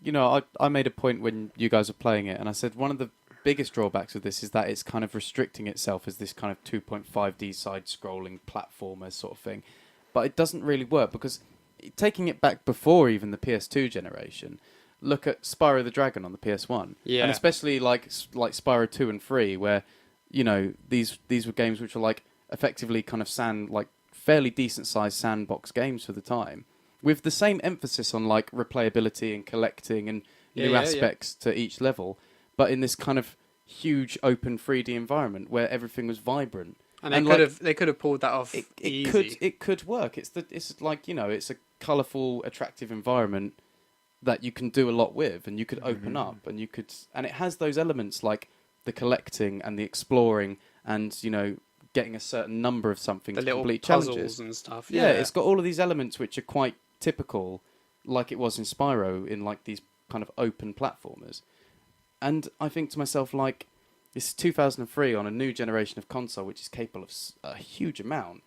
you know, I made a point when you guys were playing it, and I said one of the biggest drawbacks of this is that it's kind of restricting itself as this kind of 2.5D side-scrolling platformer sort of thing, but it doesn't really work because taking it back before even the PS2 generation, look at Spyro the Dragon on the PS1, Yeah. and especially like Spyro 2 and 3, where you know these were games which were like effectively kind of fairly decent sized sandbox games for the time, with the same emphasis on like replayability and collecting and new aspects to each level, but in this kind of huge open 3D environment where everything was vibrant. and they could have pulled that off easy. It could work. It's like, you know, it's a colourful, attractive environment that you can do a lot with, and you could open up, and it has those elements like the collecting and the exploring, and you know, getting a certain number of something The to little complete puzzles challenges and stuff. yeah, it's got all of these elements which are quite typical, like it was in Spyro, in like these kind of open platformers. And I think to myself, like, this is 2003 on a new generation of console which is capable of a huge amount.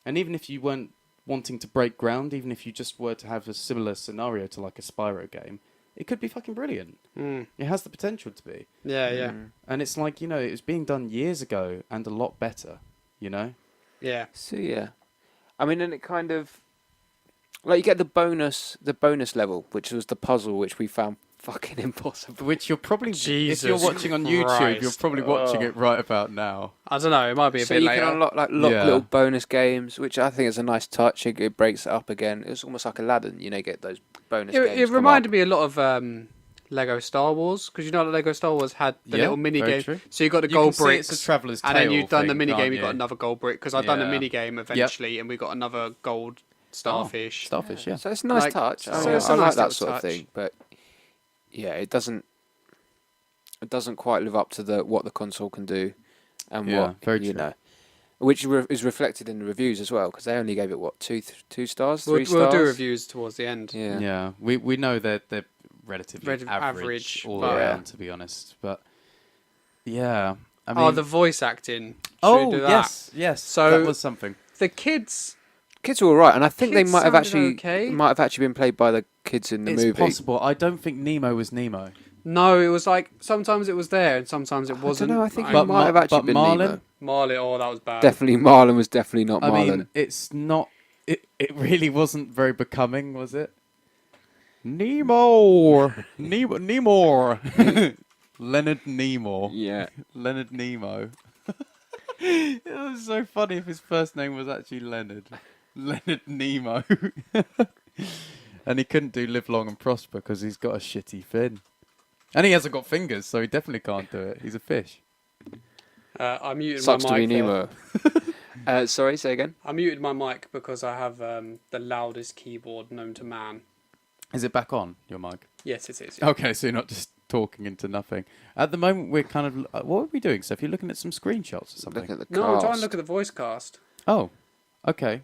And even if you weren't wanting to break ground, even if you just were to have a similar scenario to like a Spyro game, it could be fucking brilliant. Mm. It has the potential to be. Yeah. And it's like, you know, it was being done years ago and a lot better, you know? Yeah. So yeah, I mean, and it kind of like you get the bonus level, which was the puzzle, which we found fucking impossible. Which you're probably, if you're Jesus watching on YouTube, you're Christ. probably watching Oh. it right about now. I don't know. It might be a So bit you later. can unlock like Yeah. little bonus games, which I think is a nice touch. It breaks it up again. It's almost like Aladdin, you know, get those bonus games. It reminded me a lot of Lego Star Wars, because you know that Lego Star Wars had the Yeah, little mini very game. true. So you got the You gold can see bricks, it's a Traveller's and then Tale you've done the thing, mini can't game. You got you? another gold brick, because I've done a Yeah. mini game eventually, and we got another gold starfish. Starfish, yeah. So it's a nice Like, touch. so I it's a like nice that little sort of touch. thing, but yeah, it doesn't quite live up to what the console can do, and Yeah, what very you true. know, which is reflected in the reviews as well, because they only gave it what two stars, We'll 3 stars. do reviews towards the end. Yeah. Yeah, we know they're relatively Relative average, average, all but- around, to be honest. But yeah, I mean, The voice acting. Should we do that? yes. So- that was something. The kids. Kids were all right, and I think they Kids might have sounded actually okay. been played by the kids in the It's movie. possible. I don't think Nemo was Nemo. No, it was like sometimes it was there and sometimes it wasn't. I think it But might have actually but been Marlin, Nemo. Marley. Oh, that was bad. Definitely, Marlin was definitely not I Marlin. mean, it's not. It really wasn't very becoming, was it? Nemo, Nemo, Leonard Nemo, yeah, Leonard Nemo. It was so funny if his first name was actually Leonard. Leonard Nemo. And he couldn't do Live Long and Prosper because he's got a shitty fin. And he hasn't got fingers, so he definitely can't do it. He's a fish. I muted sucks my to be mic. There. Nemo. Sorry, say again. I muted my mic because I have the loudest keyboard known to man. Is it back on, your mic? Yes, it is. Okay, so you're not just talking into nothing. At the moment, we're kind of... what are we doing, Steph? You're looking at some screenshots or something? Look at the No, I'm cast. trying to look at the voice cast. Oh, okay.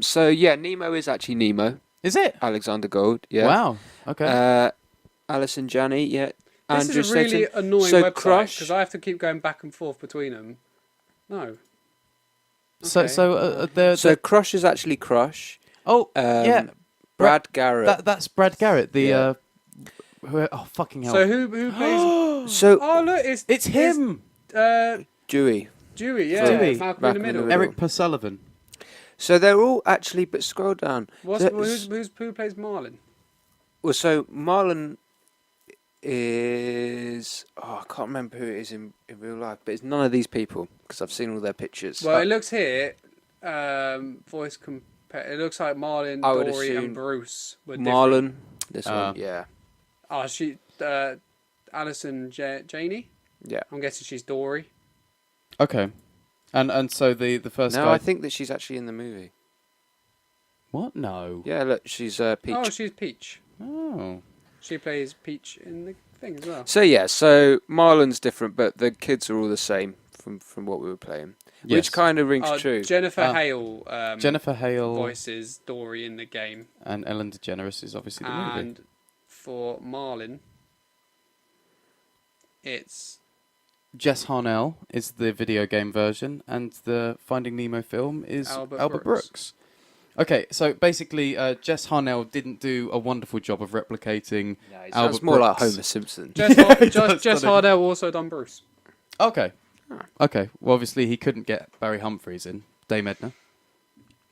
So yeah, Nemo is actually Nemo. Is it? Alexander Gold. Yeah. Wow. Okay. Alison Janney. Yeah. This Andrew is a really Slayton. annoying So website Crush. because I have to keep going back and forth between them. No. So Okay. So Crush is actually Crush. oh yeah, Brad Garrett. that's Brad Garrett. The Yeah. oh fucking hell. So who plays? So Oh look, it's him. Dewey. Dewey, yeah, Dewey. Malcolm in the Middle. Eric Persullivan. So they're all actually, but scroll down. Who plays Marlin? Well, so Marlon is I can't remember who it is in real life, but it's none of these people because I've seen all their pictures. Well, it looks here. Voice it looks like Marlin, I would Dory, assume and Bruce were Marlon. This Ah. one, yeah, different. Oh, she Alison Janey. yeah. I'm guessing she's Dory. Okay, and so the first No, guy. I think that she's actually in the movie. What? No. Yeah, look, she's Peach. Oh, she's Peach. Oh. She plays Peach in the thing as well. So yeah, so Marlon's different, but the kids are all the same from what we were playing, Yes. which kind of rings true. Jennifer Hale. Jennifer Hale voices Dory in the game, and Ellen DeGeneres is obviously the movie. and for Marlin, it's Jess Harnell is the video game version, and the Finding Nemo film is Albert Brooks. Okay, so basically, Jess Harnell didn't do a wonderful job of replicating Sounds Albert more Brooks. like Homer Simpson. Jess Hardell also done Bruce. Okay. Okay. Well, obviously, he couldn't get Barry Humphries in Dame Edna.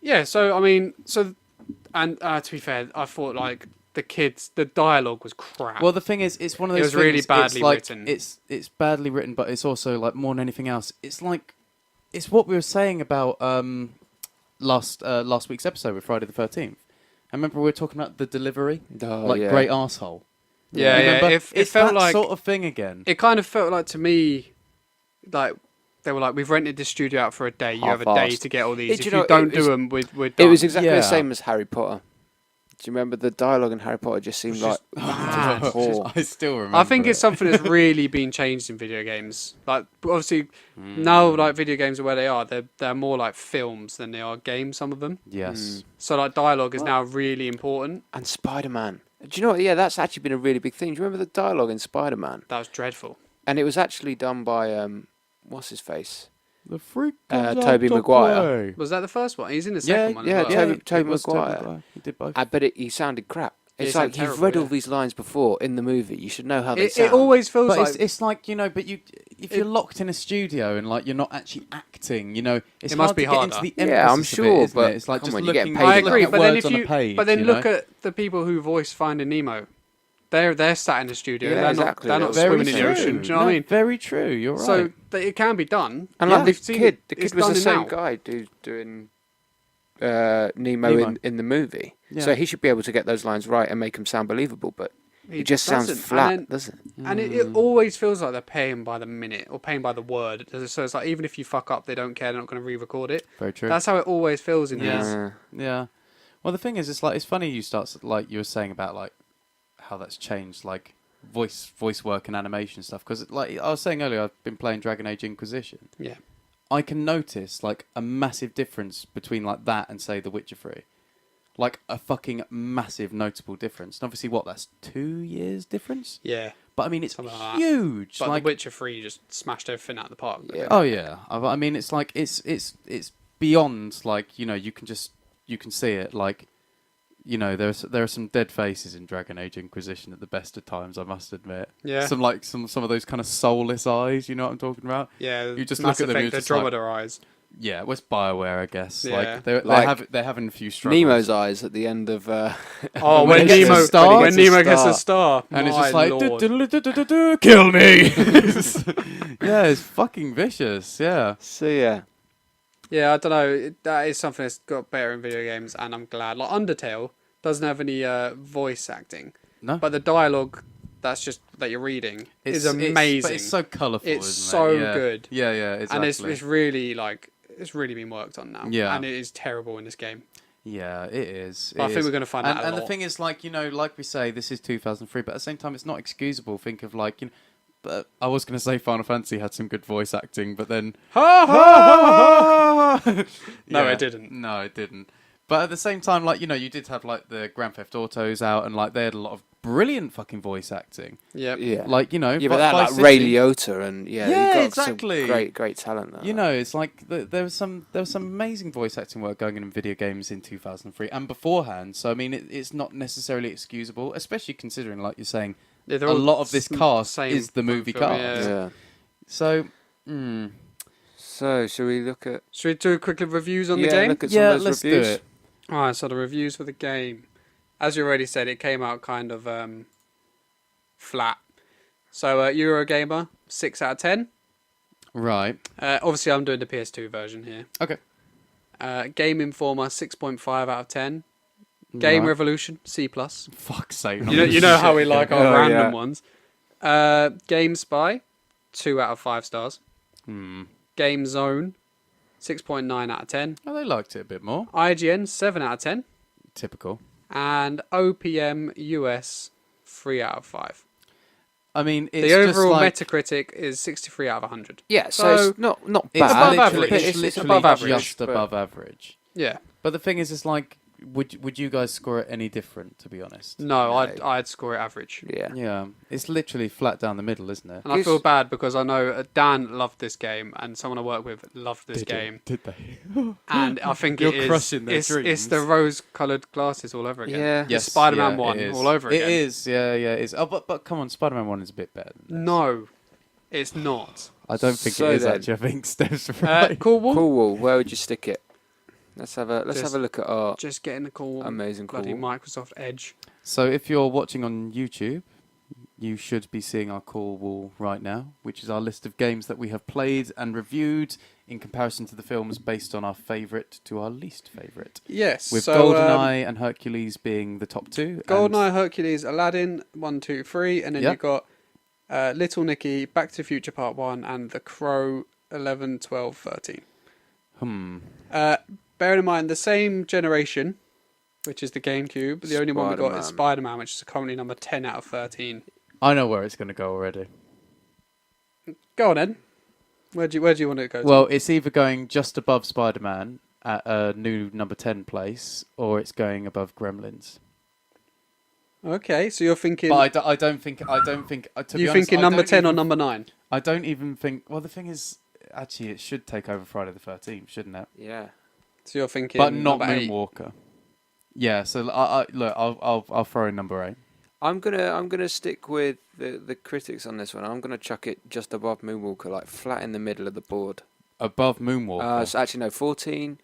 Yeah, so I mean, and to be fair, I thought like the dialogue was crap. Well, the thing is, it's one of It those was really things, badly it's like, written. It's badly written, but it's also like more than anything else. It's like it's what we were saying about last week's episode with Friday the 13th. I remember we were talking about the delivery, Yeah. great arsehole. yeah, Remember? It It's felt that like sort of thing again. it kind of felt like to me, like they were like, we've rented this studio out for a day. You have a day Half-assed. to get all these. If You you know, don't it do was- them, we're It done. was exactly Yeah. the same as Harry Potter. Do you remember the dialogue in Harry Potter? Just seemed like mad. poor. I still remember. I think it. it's something that's really been changed in video games. Like obviously now, like video games are where they are. They're more like films than they are games. Some of them. Yes. So like dialogue is now really important. And Spider-Man. Do you know what? Yeah, that's actually been a really big thing. Do you remember the dialogue in Spider-Man? That was dreadful. And it was actually done by what's his face? The freak. Tobey Maguire. Was that the first one? He's in the Yeah, second one. yeah, as well. Tobey it was Maguire. He did both. But he sounded crap. Yeah, It's he like sounded you've terrible, read all yeah. these lines before in the movie. You should know how they It sound. always feels But like it's like, but if you're locked in a studio and like you're not actually acting, it's It must hard be to get into harder. the Yeah, I'm emphasis of sure, it, isn't but it? It's like come just on, you're looking, getting paid I for agree, at but then words if on you a page, but then you look know? at the people who voice Finding Nemo. They're sat in the studio. Yeah, they're exactly. not. They're not Very swimming in the true. ocean. Do you know what I mean? Very true. You're right. So it can be done. And Yeah. like We've the seen kid, it. the It's kid was the done same now. guy doing Nemo. In the movie. Yeah. So he should be able to get those lines right and make them sound believable. But He it just sounds doesn't. flat, And then- doesn't it? And it always feels like they're paying by the minute or paying by the word. So it's like even if you fuck up, they don't care. They're not going to re-record it. Very true. That's how it always feels in Yeah. these. Yeah. Well, the thing is, it's funny you start like you were saying about like how that's changed, like voice work and animation stuff. Because like I was saying earlier, I've been playing Dragon Age Inquisition. Yeah. I can notice like a massive difference between like that and say The Witcher 3. Like a fucking massive noticeable difference. And obviously, that's 2 years difference. Yeah. But I mean, it's Something like that. huge. But like, The Witcher 3 just smashed everything out of the park. Yeah. oh yeah. I mean, it's like it's beyond like you can see it like. There are some dead faces in Dragon Age Inquisition at the best of times, I must admit. Yeah. Some of those kind of soulless eyes, you know what I'm talking about? Yeah. You just Mass look at them and Effect, you're just like- Andromeda eyes. Yeah, well, it's BioWare, I guess. Yeah. Like they're Like having a few struggles. Nemo's eyes at the end of. Oh, When when he gets Nemo a star? when Nemo gets a star. star, and it's My just like Lord. kill me. Yeah, it's fucking vicious. Yeah. So yeah. Yeah, I don't know. That is something that's got better in video games, and I'm glad. Like Undertale doesn't have any voice acting, No. but the dialogue that you're reading is amazing. But it's so colourful. It's isn't so it? Yeah. good. Yeah, exactly. and it's really it's really been worked on now. Yeah. and it is terrible in this game. Yeah, it is. But I It think is. we're going to find out a And the lot. thing is, like like we say, this is 2003, but at the same time, it's not excusable. Think of like, but I was going to say Final Fantasy had some good voice acting, but then No, Yeah. it didn't. No, it didn't. But at the same time, like you did have like the Grand Theft Autos out, and like they had a lot of brilliant fucking voice acting. Yep. Yeah. Like, you know, Yeah, but that Vice like Ray City. Liotta and Yeah, you got exactly. some great talent there. You know, it's like there was some amazing voice acting work going on in video games in 2003 and beforehand. So I mean, it's not necessarily excusable, especially considering, like you're saying, Yeah, a they're all lot of this cast same is the movie film, cast. yeah. So, So should we look at? Should we do quickly reviews on the Yeah, game? look at some yeah, of those let's reviews. do it. Alright, so the reviews for the game. As you already said, it came out kind of flat. So Eurogamer, 6 out of 10. Right. Obviously, I'm doing the PS2 version here. Okay. Game Informer, 6.5 out of 10. Game Right. Revolution, C+. Fuck's sake. You know how we like our Oh, random yeah. ones. Game Spy, 2 out of 5 stars. Game Zone, 6.9 out of 10. Oh, they liked it a bit more. IGN, 7 out of 10. Typical. And OPM US, 3 out of 5. I mean, it's The just overall like, Metacritic is 63 out of 100. Yeah, So, so it's not it's bad. above literally, average. It's It's literally above average, just but- above average. Yeah. But the thing is, it's like, would you guys score it any different? To be honest. No, No. I'd score it average. Yeah. Yeah, it's literally flat down the middle, isn't it? And I feel bad because I know Dan loved this game and someone I work with loved this game. Did they? And I think You're it is crushing their it's dreams. the rose-coloured glasses all over again. Yeah. It's Yes, Spider-Man yeah, 1 it is. all over again. It is, yeah, it is. Oh, but come on, Spider-Man 1 is a bit better than this. No, it's not. I don't think So it is then- actually. I think Steph's right. Cool Wall? Cool Wall. Where would you stick it? Let's have a Just- look at our Just getting the Cool Wall. amazing Cool Bloody Wall. Microsoft Edge. So if you're watching on YouTube, you should be seeing our Cool Wall right now, which is our list of games that we have played and reviewed in comparison to the films based on our favourite to our least favourite. Yes. With so, GoldenEye and Hercules being the top two. GoldenEye, Hercules, Aladdin, 1, 2, 3. And then Yep. you've got Little Nicky, Back to the Future Part 1, and The Crow 11, 12, 13. Bearing in mind, the same generation, which is the GameCube, the only one we got is Spider-Man. Spider-Man, which is currently number 10 out of 13. I know where it's going to go already. Go on, Ed. Where do you want it to go to? Well, it's either going just above Spider-Man at a new number 10 place, or it's going above Gremlins. Okay, so you're thinking... But I don't think. To be you honest, thinking I number don't 10 or even- number 9? I don't even think. Well, the thing is, actually, it should take over Friday the 13th, shouldn't it? Yeah. So you're thinking But not number 8. Moonwalker. Yeah. So look, I'll throw in number 8. I'm gonna stick with the critics on this one. I'm gonna chuck it just above Moonwalker, like flat in the middle of the board. Above Moonwalker. So actually no, 14.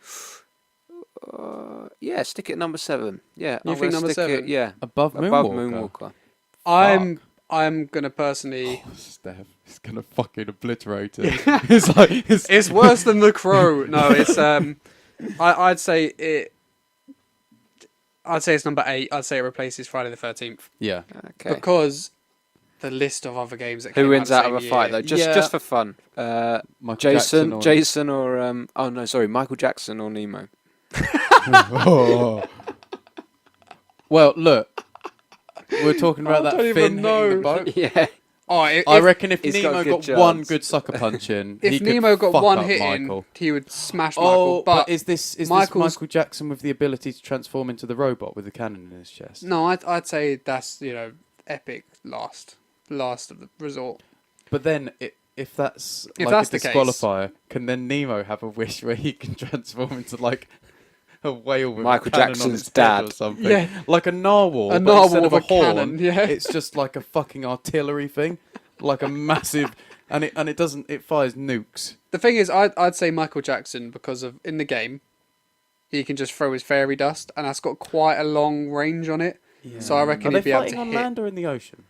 Yeah, stick it at number 7. Yeah, You I'm think gonna number stick 7? it, yeah, above above Moonwalker. Moonwalker. I'm going to personally... Steph, it's gonna fucking obliterate it. It's like It's worse than The Crow. No, it's... I'd say it... I'd say it's number 8. I'd say it replaces Friday the 13th. yeah. Okay. Because the list of other games that Who came wins out out the of a same fight year- though? Yeah. Just for fun. Michael Jackson Jason or- or oh no, sorry, Michael Jackson or Nemo. Well, look, we're talking about that don't even fin hitting the know. boat. Yeah. Oh, I reckon if he's Nemo got a got good one chance. good sucker punch in, if he could Nemo got fuck one up hit Michael. in, he would smash Michael. Oh, But is this Michael's- Michael Jackson with the ability to transform into the robot with the cannon in his chest? no, I'd say that's epic last of the resort. But then, if that's If like that's a the case- disqualifier, can then Nemo have a wish where he can transform into like a whale with Michael a cannon Jackson's on his dad. head or something? Yeah. Like a narwhal, A but narwhal instead of with a a horn, cannon, yeah. it's just like a fucking artillery thing, like a massive, and it fires nukes. The thing is, I'd say Michael Jackson because of in the game, he can just throw his fairy dust, and that's got quite a long range on it. So I reckon Are he'd they be able fighting to on hit. land or in the ocean?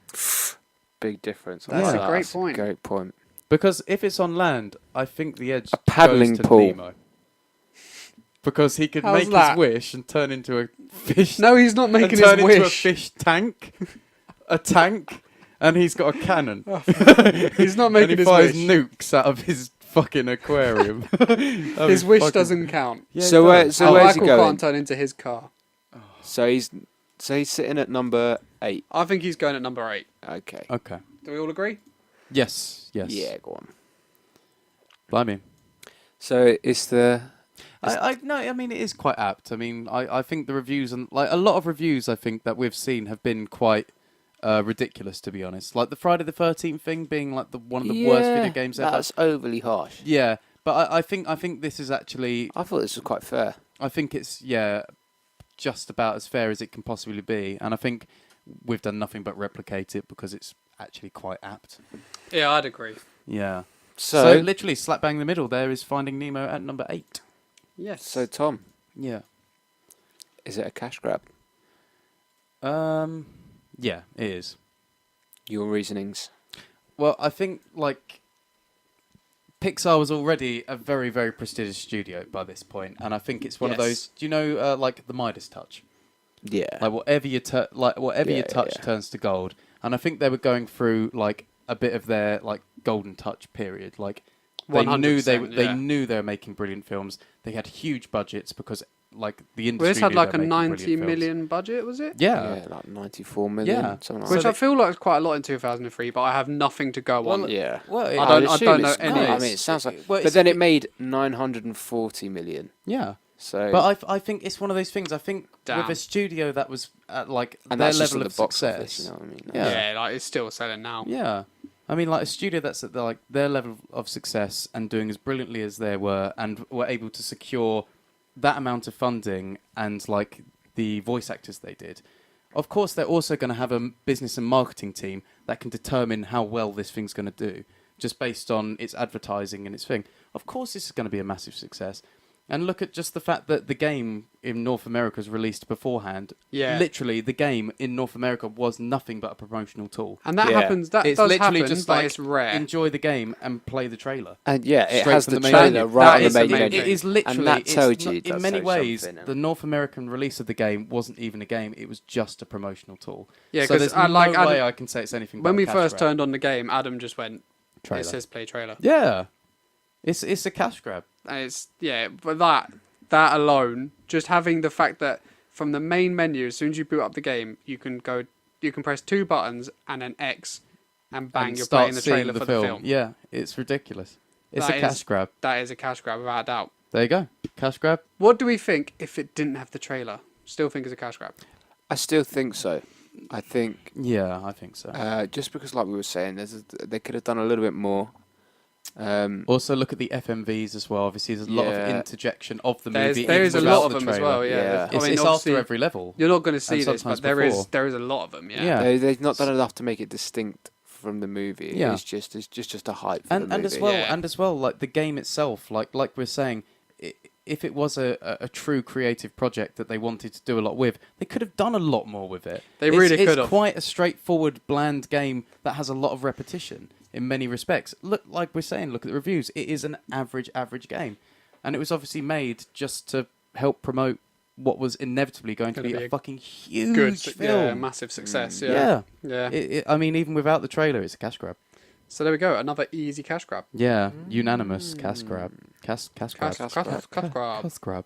Big difference. That's a great point. Great point. Because if it's on land, I think the edge A paddling goes to pool. Nemo. Because he could How's make that? his wish and turn into a fish. No, he's not and making turn his into a wish. fish tank, a tank, and he's got a cannon. He's not And making he his fires wish. nukes out of his fucking aquarium. His wish doesn't count. Yeah, So it where- does. so where's he Michael going? can't turn into his car. So he's sitting at number 8. I think he's going at number 8. Okay. Okay. Do we all agree? Yes. Yes. Yeah, go on. Blimey. So it's the No, I mean, it is quite apt. I mean, I think the reviews, and like a lot of reviews I think that we've seen have been quite ridiculous, to be honest. Like the Friday the 13th thing being like one of the worst video games ever. That's overly harsh. Yeah, but I think this is actually. I thought this was quite fair. I think it's just about as fair as it can possibly be, and I think we've done nothing but replicate it because it's actually quite apt. Yeah, I'd agree. Yeah. So literally slap bang in the middle there is Finding Nemo at number 8. Yes. So Tom, Yeah. is it a cash grab? Yeah, it is. Your reasonings? Well, I think like Pixar was already a very, very prestigious studio by this point, and I think it's one of those. Do you know like the Midas touch? Yeah. Like whatever you touch turns to gold, and I think they were going through like a bit of their like golden touch period. Like they knew they knew they were making brilliant films. They had huge budgets because like the industry. Well, this had knew like they a were making 90 brilliant films. million budget, was it? Yeah. like 94 million. Yeah. Something like Which that. I feel like is quite a lot in 2003, but I have nothing to go on. Yeah. Well, I don't assume know it's any. not. I It's- mean, it sounds like. well, But then it made 940 million. Yeah. So. But I think it's one of those things. I think Damn. with a studio that was at like and their that's just level at of the box success. office, you know what I mean? Yeah. Yeah, like it's still selling now. Yeah. I mean, like a studio that's at like their level of success and doing as brilliantly as they were, and were able to secure that amount of funding and like the voice actors they did. Of course, they're also going to have a business and marketing team that can determine how well this thing's going to do, just based on its advertising and its thing. Of course, this is going to be a massive success. And look at just the fact that the game in North America was released beforehand. Yeah. Literally, the game in North America was nothing but a promotional tool. And that Yeah. happens. That It's does literally happen, just but like it's rare. enjoy the game and play the trailer. And yeah, it Straight has from the the main trailer menu. right That on the is main amazing. menu. It is literally, and that it's tells not- you. in does many say ways, something. the North American release of the game wasn't even a game; it was just a promotional tool. Yeah, so 'cause there's I no like- way Adam- I can say it's anything. When but we a cash first grab. turned on the game, Adam just went, Trailer. "It says play trailer." Yeah, it's a cash grab. And it's but that alone, just having the fact that from the main menu, as soon as you boot up the game, you can press 2 buttons and an X, and bang, And you're start playing the seeing trailer for the film. Yeah, it's ridiculous. It's That a cash is- grab. That is a cash grab without a doubt. There you go, cash grab. What do we think if it didn't have the trailer? Still think it's a cash grab. I still think so. I think Yeah, I think so. just because, like we were saying, they could have done a little bit more. Also, look at the FMVs as well. Obviously, there's a lot of Yeah. interjection of the There movie. is a without lot of the them as trailer. well. Yeah, Yeah. It's, it's obviously, after every level. you're not going to see and this, sometimes but before. there is a lot of them. Yeah. Yeah. They've not done enough to make it distinct from the movie. Yeah. It's just a hype for the and movie. as well, like the game itself, like we're saying, if it was a true creative project that they wanted to do a lot with, they could have done a lot more with it. They really could It's have. quite a straightforward, bland game that has a lot of repetition in many respects. Look, like we're saying, look at the reviews. It is an average game, and it was obviously made just to help promote what was inevitably going to Gonna be be a a fucking huge Good, film. yeah, massive success. Yeah. Yeah. I mean, even without the trailer, it's a cash grab. So there we go, another easy cash grab. Yeah, unanimous cash grab. Cash grab. Cash grab. Cash grab.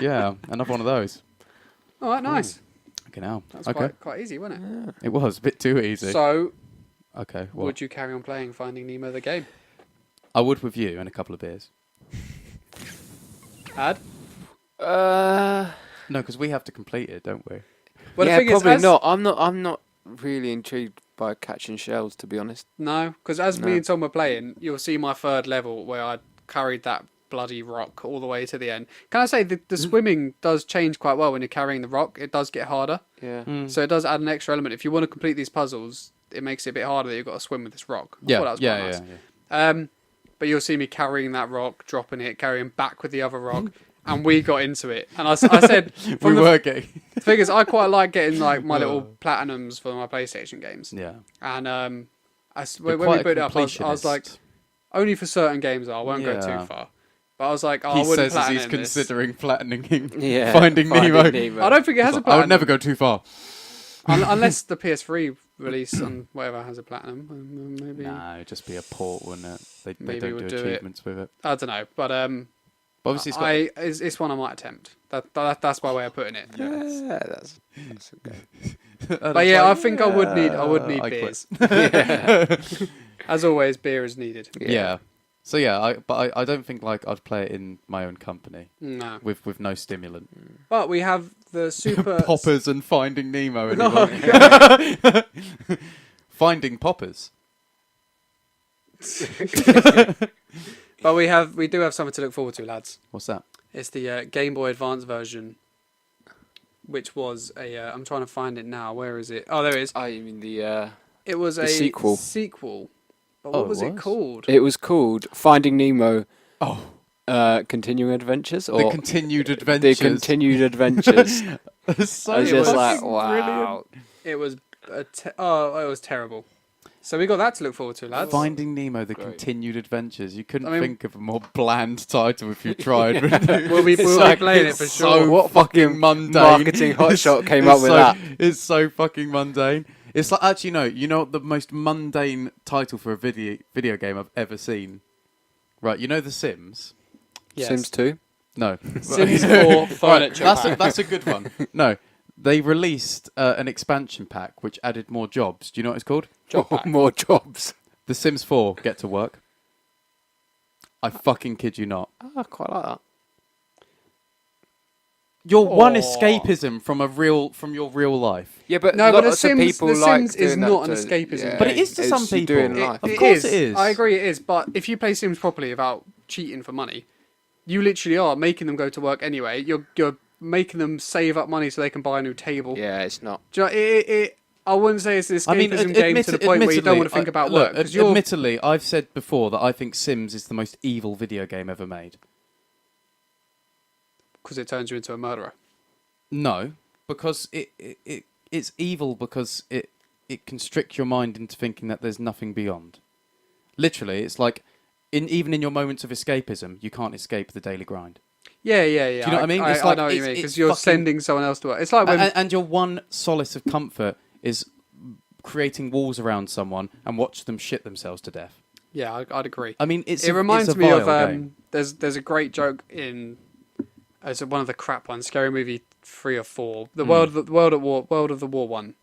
Yeah, another one of those. All right, nice. Okay, now. That's Okay. quite easy, wasn't it? It was a bit too easy. So, Okay, what? would you carry on playing Finding Nemo the game? I would with you and a couple of beers. Ad? Uh, No, because we have to complete it, don't we? Well, yeah, the thing probably is, not. I'm not really intrigued by catching shells, to be honest. No, because as me No. and Tom were playing, you'll see my third level where I carried that bloody rock all the way to the end. Can I say the swimming does change quite well when you're carrying the rock? It does get harder. Yeah. So it does add an extra element. If you want to complete these puzzles, it makes it a bit harder that you've got to swim with this rock. I thought that was quite nice. yeah. But you'll see me carrying that rock, dropping it, carrying back with the other rock, and we got into it. And I said, We were getting. the thing is, I quite like getting like my little platinums for my PlayStation games. Yeah. And when You're we quite put a it up, I was like, completionist. only for certain games, I won't go Yeah. too far. But I was like, oh, He I wouldn't says as platinum he's this. considering flattening Yeah. Finding Nemo. I don't think it has a I platinum. would never go too far. Unless the PS3 release on whatever has a platinum. Maybe. Nah, it'd just be a port, wouldn't it? They Maybe don't we'll do do it. achievements with it. I don't know. But But obviously, it's got it's one I might attempt. That's my way of putting it. Yeah, that's okay. But yeah, I think I would need I beers. quit. As always, beer is needed. Yeah. So yeah, I don't think like I'd play it in my own company No. with no stimulant. But we have the super... Poppers and Finding Nemo. No, Anyone? Finding Poppers. But we do have something to look forward to, lads. What's that? It's the Game Boy Advance version, which was a... I'm trying to find it now. Where is it? Oh, there it is. Oh, you mean the It was the a sequel. But Oh, what it was it was? called? It was called Finding Nemo. Oh, Continuing Adventures, the or continued the adventures. Continued Adventures. So I was it just was like, fucking wow. It was it was terrible. So we got that to look forward to, lads. Finding Nemo: The Great. Continued Adventures. You couldn't I mean- think of a more bland title if you tried. We'll be like- playing it for it's sure. so What fucking mundane. marketing hotshot came It's up with so- that? It's so fucking mundane. It's like actually no. You know what the most mundane title for a video game I've ever seen? Right. You know The Sims. Yes. Sims 2. No. Sims 4 Right, furniture pack. that's a good one. No. They released an expansion pack which added more jobs. Do you know what it's called? Job pack. More jobs. The Sims 4 Get to Work. I fucking kid you not. Oh, I quite like that. Your one Aw. escapism from your real life. Yeah, but No, but lots The of Sims- people The like Sims is doing that not an to- escapism. yeah, But it is to it's some you people. doing life. Of course it is. I agree it is, but if you play Sims properly without cheating for money, you literally are making them go to work anyway. You're making them save up money so they can buy a new table. Yeah, it's not. Do you know, I wouldn't say it's an escapism game to the point where you don't want to think about work. Because you're Admittedly, I've said before that I think Sims is the most evil video game ever made. because it turns you into a murderer. No, because it's evil because it constricts your mind into thinking that there's nothing beyond. Literally, it's like even in your moments of escapism, you can't escape the daily grind. Yeah. Do you know what I mean? I It's like- know what you it's- mean it's because you're fucking- sending someone else to work. It's like when And your one solace of comfort is creating walls around someone and watch them shit themselves to death. yeah, I'd agree. I mean, it's It reminds it's a me of vile game. there's a great joke in as one of the crap ones, Scary Movie 3 or 4, the World of the War one.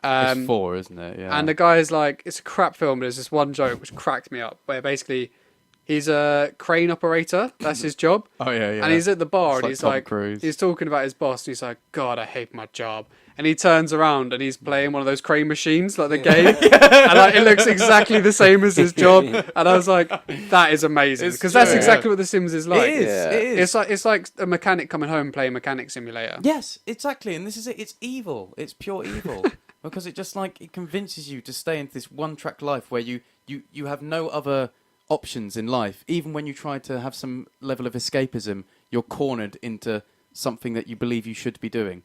It's 4, isn't it? Yeah. And the guy is like, it's a crap film, but there's this one joke which cracked me up, where basically he's a crane operator, that's his job, oh yeah. and he's at the bar It's and he's Tom like, Cruise. he's talking about his boss, and he's like, God, I hate my job. And he turns around and he's playing one of those crane machines, like the game, and like, it looks exactly the same as his job. And I was like, that is amazing, It's because that's true. exactly what The Sims is like. It is. Yeah. It is. It's like a mechanic coming home playing Mechanic Simulator. Yes, exactly. And this is it. It's evil. It's pure evil. Because it just like it convinces you to stay into this one-track life where you have no other options in life. Even when you try to have some level of escapism, you're cornered into something that you believe you should be doing.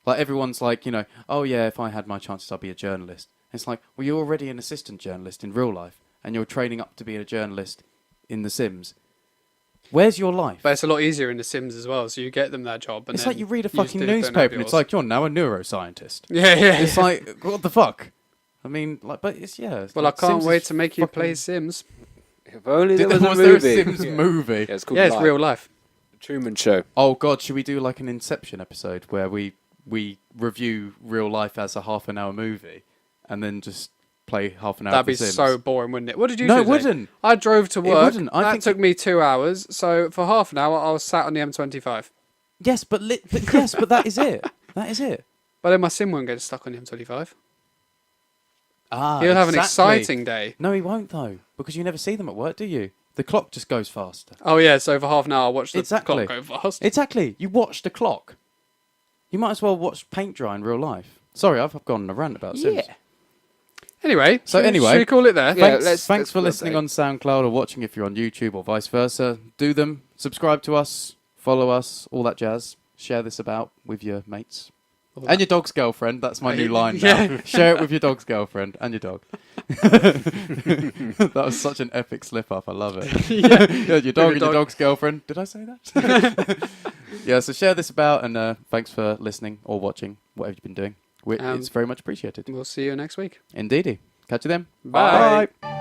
Like everyone's like, oh yeah, if I had my chances, I'd be a journalist. It's like, well, you're already an assistant journalist in real life, and you're training up to be a journalist in The Sims. Where's your life? But it's a lot easier in The Sims as well, so you get them that job. And It's then like you read a just fucking don't have newspaper, and yours. it's like you're now a neuroscientist. Yeah. It's like, what the fuck? I mean, like, but it's it's Well, I like can't Sims wait is to make you fucking- play Sims. If only there Was was a there a movie. Sims movie? Yeah, it's called Yeah, it's Life. real life. Truman Show. Oh god, should we do like an Inception episode where we review real life as a half-an-hour movie, and then just play half an hour? That'd of be The Sims? so boring, wouldn't it? What did you No, do it today? wouldn't. I drove to It work. wouldn't. I that think took me 2 hours. So for half an hour, I was sat on the M25. Yes, but that is it. That is it. But then my sim won't get stuck on the M25. Ah, He'll have an exactly. exciting day. No, he won't though, because you never see them at work, do you? The clock just goes faster. Oh yeah, so for half an hour, I watch the Exactly. clock go fast. Exactly. You watch the clock. You might as well watch paint dry in real life. Sorry, I've gone on a rant about Sims. Yeah. Anyway, So should anyway- we call it there? Yeah. Thanks let's for listening on SoundCloud or watching if you're on YouTube or vice versa. Do them. Subscribe to us. Follow us. All that jazz. Share this about with your mates. And your dog's girlfriend. That's my new line now. Yeah. Share it with your dog's girlfriend and your dog. That was such an epic slip up. I love it. Yeah, your dog and your dog's girlfriend. Did I say that? Yeah, so share this about, and thanks for listening or watching, whatever you've been doing. It's very much appreciated. We'll see you next week. Indeedy. Catch you then. Bye. Bye.